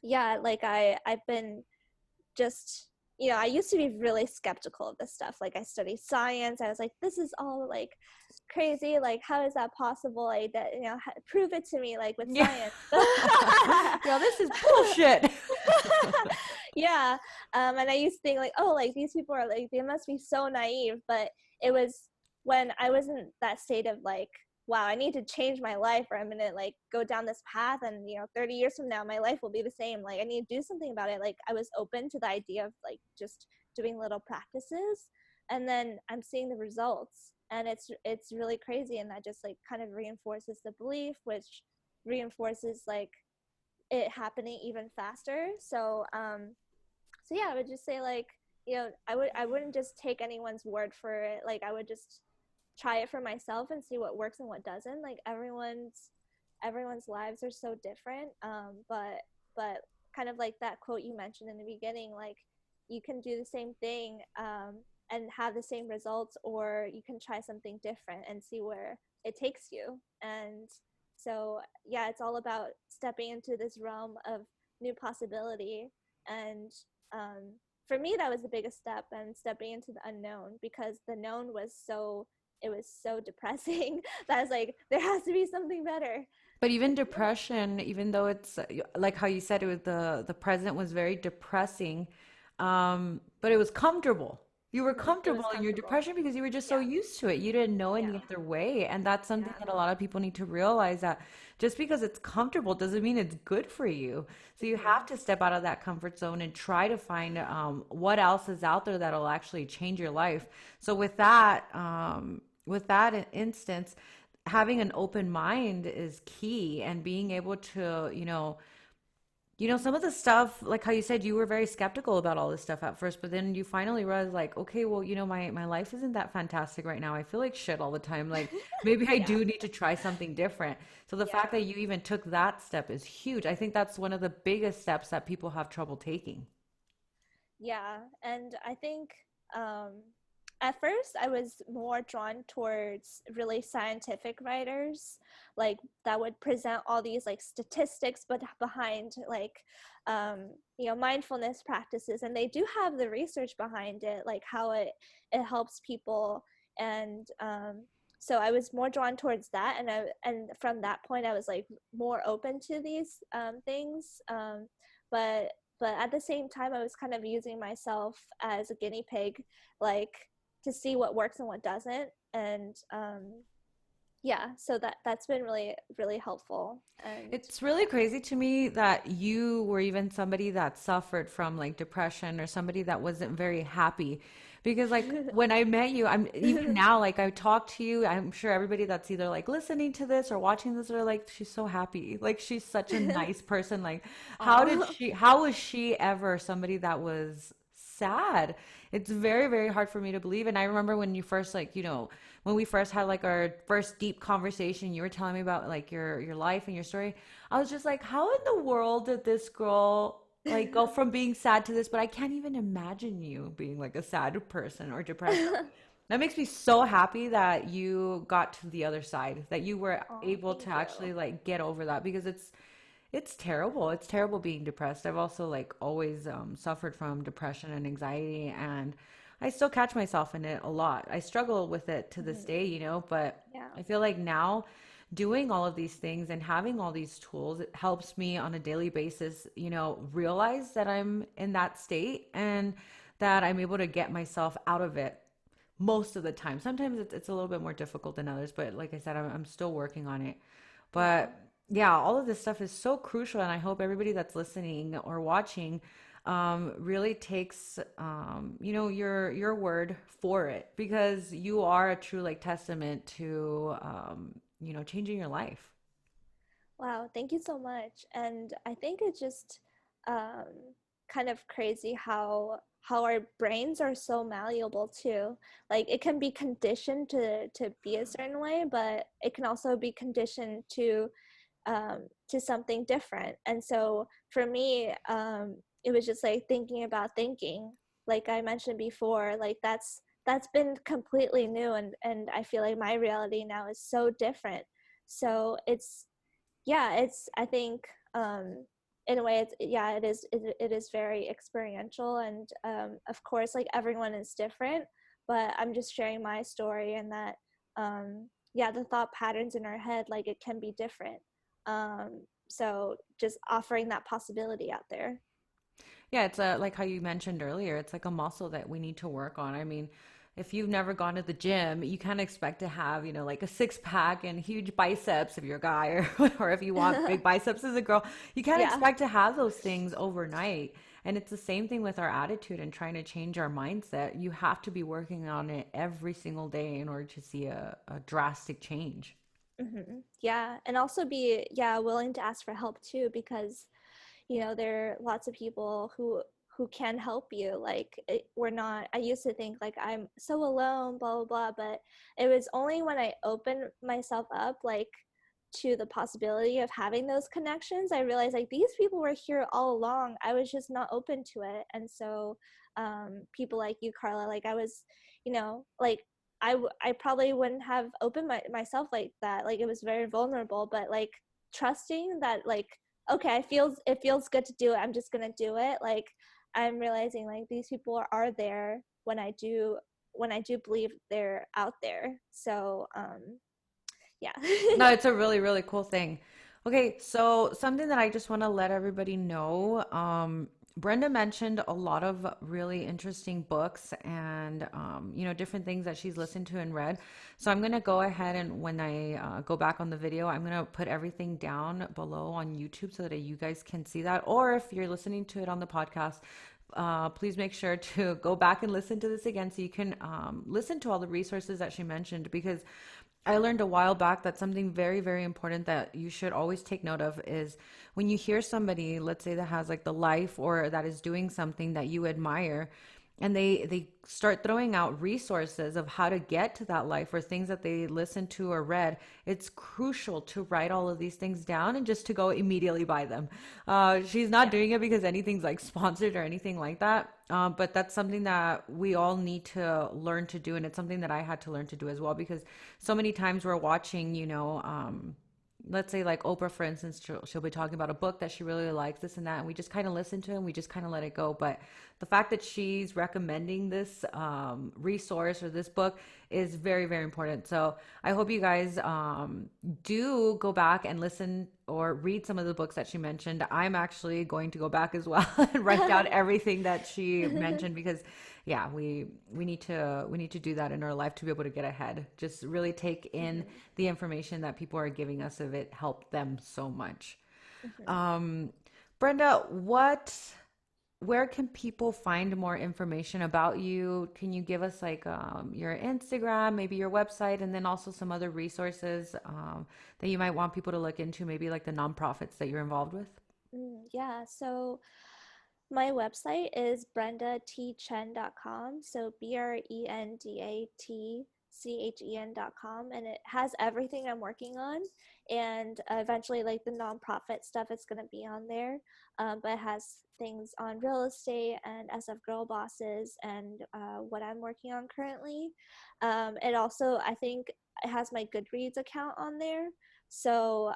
yeah, like I've been just, I used to be really skeptical of this stuff. Like I studied science. I was like, this is all like crazy. Like, how is that possible? Like that, prove it to me, like with Yeah. science. Yeah, this is bullshit. Yeah. And I used to think like, oh, like these people are like, they must be so naive. But it was when I was in that state of like, wow, I need to change my life or I'm gonna like go down this path and 30 years from now my life will be the same. Like I need to do something about it. Like I was open to the idea of like just doing little practices, and then I'm seeing the results, and it's really crazy. And that just like kind of reinforces the belief, which reinforces like it happening even faster. So yeah, I would just say like, I wouldn't just take anyone's word for it. Like I would just try it for myself and see what works and what doesn't. Like everyone's lives are so different. But kind of like that quote you mentioned in the beginning, like you can do the same thing and have the same results, or you can try something different and see where it takes you. And so yeah, it's all about stepping into this realm of new possibility. And um, for me that was the biggest step, and stepping into the unknown, because the known was so, it was so depressing that I was like, there has to be something better. But even depression, even though it's like how you said it was the present was very depressing, but it was comfortable. You were Mm-hmm. It comfortable was in your comfortable. depression because you were just so Yeah. used to it. You didn't know any Yeah. other way. And that's something Yeah. that a lot of people need to realize, that just because it's comfortable doesn't mean it's good for you. So you have Mm-hmm. to step out of that comfort zone and try to find what else is out there that'll actually change your life. So with that instance, having an open mind is key, and being able to some of the stuff, like how you said you were very skeptical about all this stuff at first, but then you finally realized like, okay, well, my life isn't that fantastic right now. I feel like shit all the time. Like maybe I Yeah. do need to try something different. So the fact Yeah. that you even took that step is huge. I think that's one of the biggest steps that people have trouble taking. Yeah. And I think um, at first I was more drawn towards really scientific writers, like that would present all these like statistics, but behind like, mindfulness practices. And they do have the research behind it, like how it helps people. And so I was more drawn towards that. And from that point, I was like more open to these things. But at the same time I was kind of using myself as a guinea pig, like to see what works and what doesn't. And yeah, so that's been really really helpful. And It's really yeah. crazy to me that you were even somebody that suffered from like depression or somebody that wasn't very happy, Because like when I met you, I'm even now like I talk to you, I'm sure everybody that's either like listening to this or watching this are like she's so happy. Like she's such a nice person. Like Oh, how was she ever somebody that was sad? It's very, very hard for me to believe. And I remember when you first like, when we first had like our first deep conversation, you were telling me about like your life and your story. I was just like, how in the world did this girl like go from being sad to this? But I can't even imagine you being like a sad person or depressed. So that makes me so happy that you got to the other side, that you were oh, able to thank actually you. like get over that because it's terrible. It's terrible being depressed. I've also like always suffered from depression and anxiety, and I still catch myself in it a lot. I struggle with it to this Mhm. day, but Yeah. I feel like now doing all of these things and having all these tools, it helps me on a daily basis, realize that I'm in that state and that I'm able to get myself out of it most of the time. Sometimes it's a little bit more difficult than others, but like I said, I'm still working on it. Yeah. But yeah, all of this stuff is so crucial, and I hope everybody that's listening or watching really takes your word for it because you are a true like testament to changing your life. Wow, thank you so much. And I think it's just um, kind of crazy how our brains are so malleable too. Like it can be conditioned to be a certain way, but it can also be conditioned to something different. And so for me, it was just like thinking about thinking, like I mentioned before, like that's been completely new, and I feel like my reality now is so different. So it's yeah, it's I think in a way it's yeah it is very experiential, and of course like everyone is different, but I'm just sharing my story, and that yeah, the thought patterns in our head, like it can be different. So just offering that possibility out there. Yeah, it's like how you mentioned earlier, it's like a muscle that we need to work on. I mean, if you've never gone to the gym, you can't expect to have, like a six pack and huge biceps if you're a guy, or if you want big biceps as a girl, you can't Yeah. expect to have those things overnight. And it's the same thing with our attitude and trying to change our mindset. You have to be working on it every single day in order to see a drastic change. Yeah, and also be yeah willing to ask for help too, because there are lots of people who can help you. Like we're not, I used to think like I'm so alone, blah blah blah, but it was only when I opened myself up, like to the possibility of having those connections, I realized like these people were here all along. I was just not open to it. And so people like you, Karla, like I was, like I probably wouldn't have opened myself like that. Like it was very vulnerable, but like trusting that, like, okay, it feels good to do it, I'm just gonna do it. Like I'm realizing like these people are there when I do believe they're out there. So yeah. No, it's a really, really cool thing. Okay, so something that I just want to let everybody know, Brenda mentioned a lot of really interesting books and different things that she's listened to and read. So I'm gonna go ahead and when I go back on the video, I'm gonna put everything down below on YouTube so that you guys can see that. Or if you're listening to it on the podcast, please make sure to go back and listen to this again so you can listen to all the resources that she mentioned because I learned a while back that something very, very important that you should always take note of is when you hear somebody, let's say that has like the life or that is doing something that you admire, and they start throwing out resources of how to get to that life or things that they listened to or read. It's crucial to write all of these things down and just to go immediately buy them. She's not Yeah. doing it because anything's like sponsored or anything like that, but that's something that we all need to learn to do, and it's something that I had to learn to do as well because so many times we're watching, let's say like Oprah, for instance, she'll be talking about a book that she really likes, this and that, and we just kind of listen to it and we just kind of let it go. But the fact that she's recommending this resource or this book is very, very important. So I hope you guys do go back and listen or read some of the books that she mentioned. I'm actually going to go back as well and write down everything that she mentioned because yeah, we need to do that in our life to be able to get ahead. Just really take in Mhm. the information that people are giving us if it helped them so much. Mhm. Um, Brenda, where can people find more information about you? Can you give us like your Instagram, maybe your website, and then also some other resources that you might want people to look into, maybe like the nonprofits that you're involved with? Yeah, so my website is brendatchen.com. So BRENDATCHEN.com. And it has everything I'm working on. And eventually, like the nonprofit stuff is going to be on there. But it has things on real estate and SF Girl Bosses and what I'm working on currently. It also, I think, it has my Goodreads account on there. So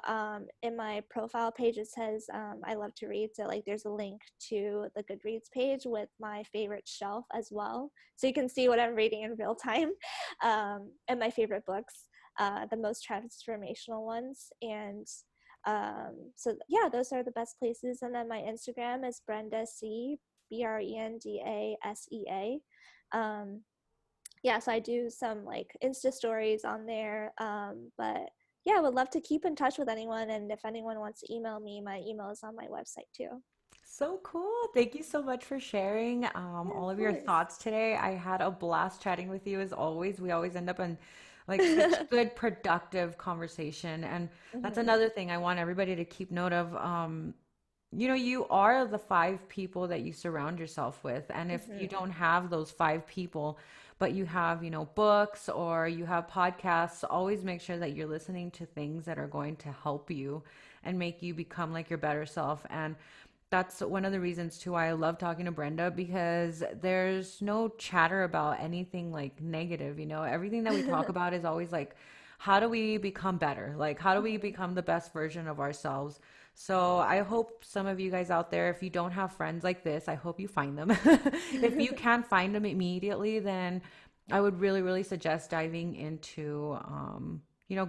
in my profile page, it says I love to read. So like there's a link to the Goodreads page with my favorite shelf as well. So you can see what I'm reading in real time and my favorite books, the most transformational ones. And so yeah, those are the best places. And then my Instagram is Brenda C, BRENDASEA. Yeah, so I do some like Insta stories on there. But yeah, I would love to keep in touch with anyone. And if anyone wants to email me, my email is on my website too. So cool. Thank you so much for sharing Yeah, all of of your course. thoughts today. I had a blast chatting with you as always. We always end up in like such good, productive conversation. And that's Hmm. another thing I want everybody to keep note of. You are the five people that you surround yourself with. And if you Hmm. don't have those five people, but you have, books or you have podcasts, always make sure that you're listening to things that are going to help you and make you become like your better self. And that's one of the reasons too why I love talking to Brenda, because there's no chatter about anything like negative. Everything that we talk about is always like, how do we become better? Like, how do we Hmm. become the best version of ourselves? So I hope some of you guys out there, if you don't have friends like this, I hope you find them. If you can't find them immediately, then I would really, really suggest diving into,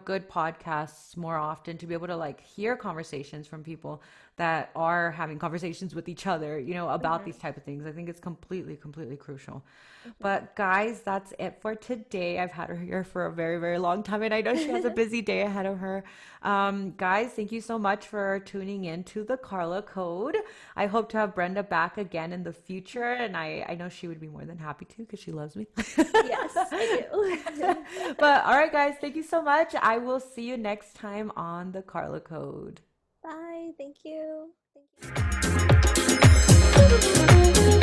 good podcasts more often to be able to like hear conversations from people that are having conversations with each other, about these Hmm. type of things. I think it's completely, completely crucial. Hmm. But guys, that's it for today. I've had her here for a very, very long time, and I know she has a busy day ahead of her. Guys, thank you so much for tuning in to the Karla Code. I hope to have Brenda back again in the future, and I know she would be more than happy to because she loves me. Yes, I do. But all right, guys, thank you so much. I will see you next time on the Karla Code. Bye. Thank you. Thank you.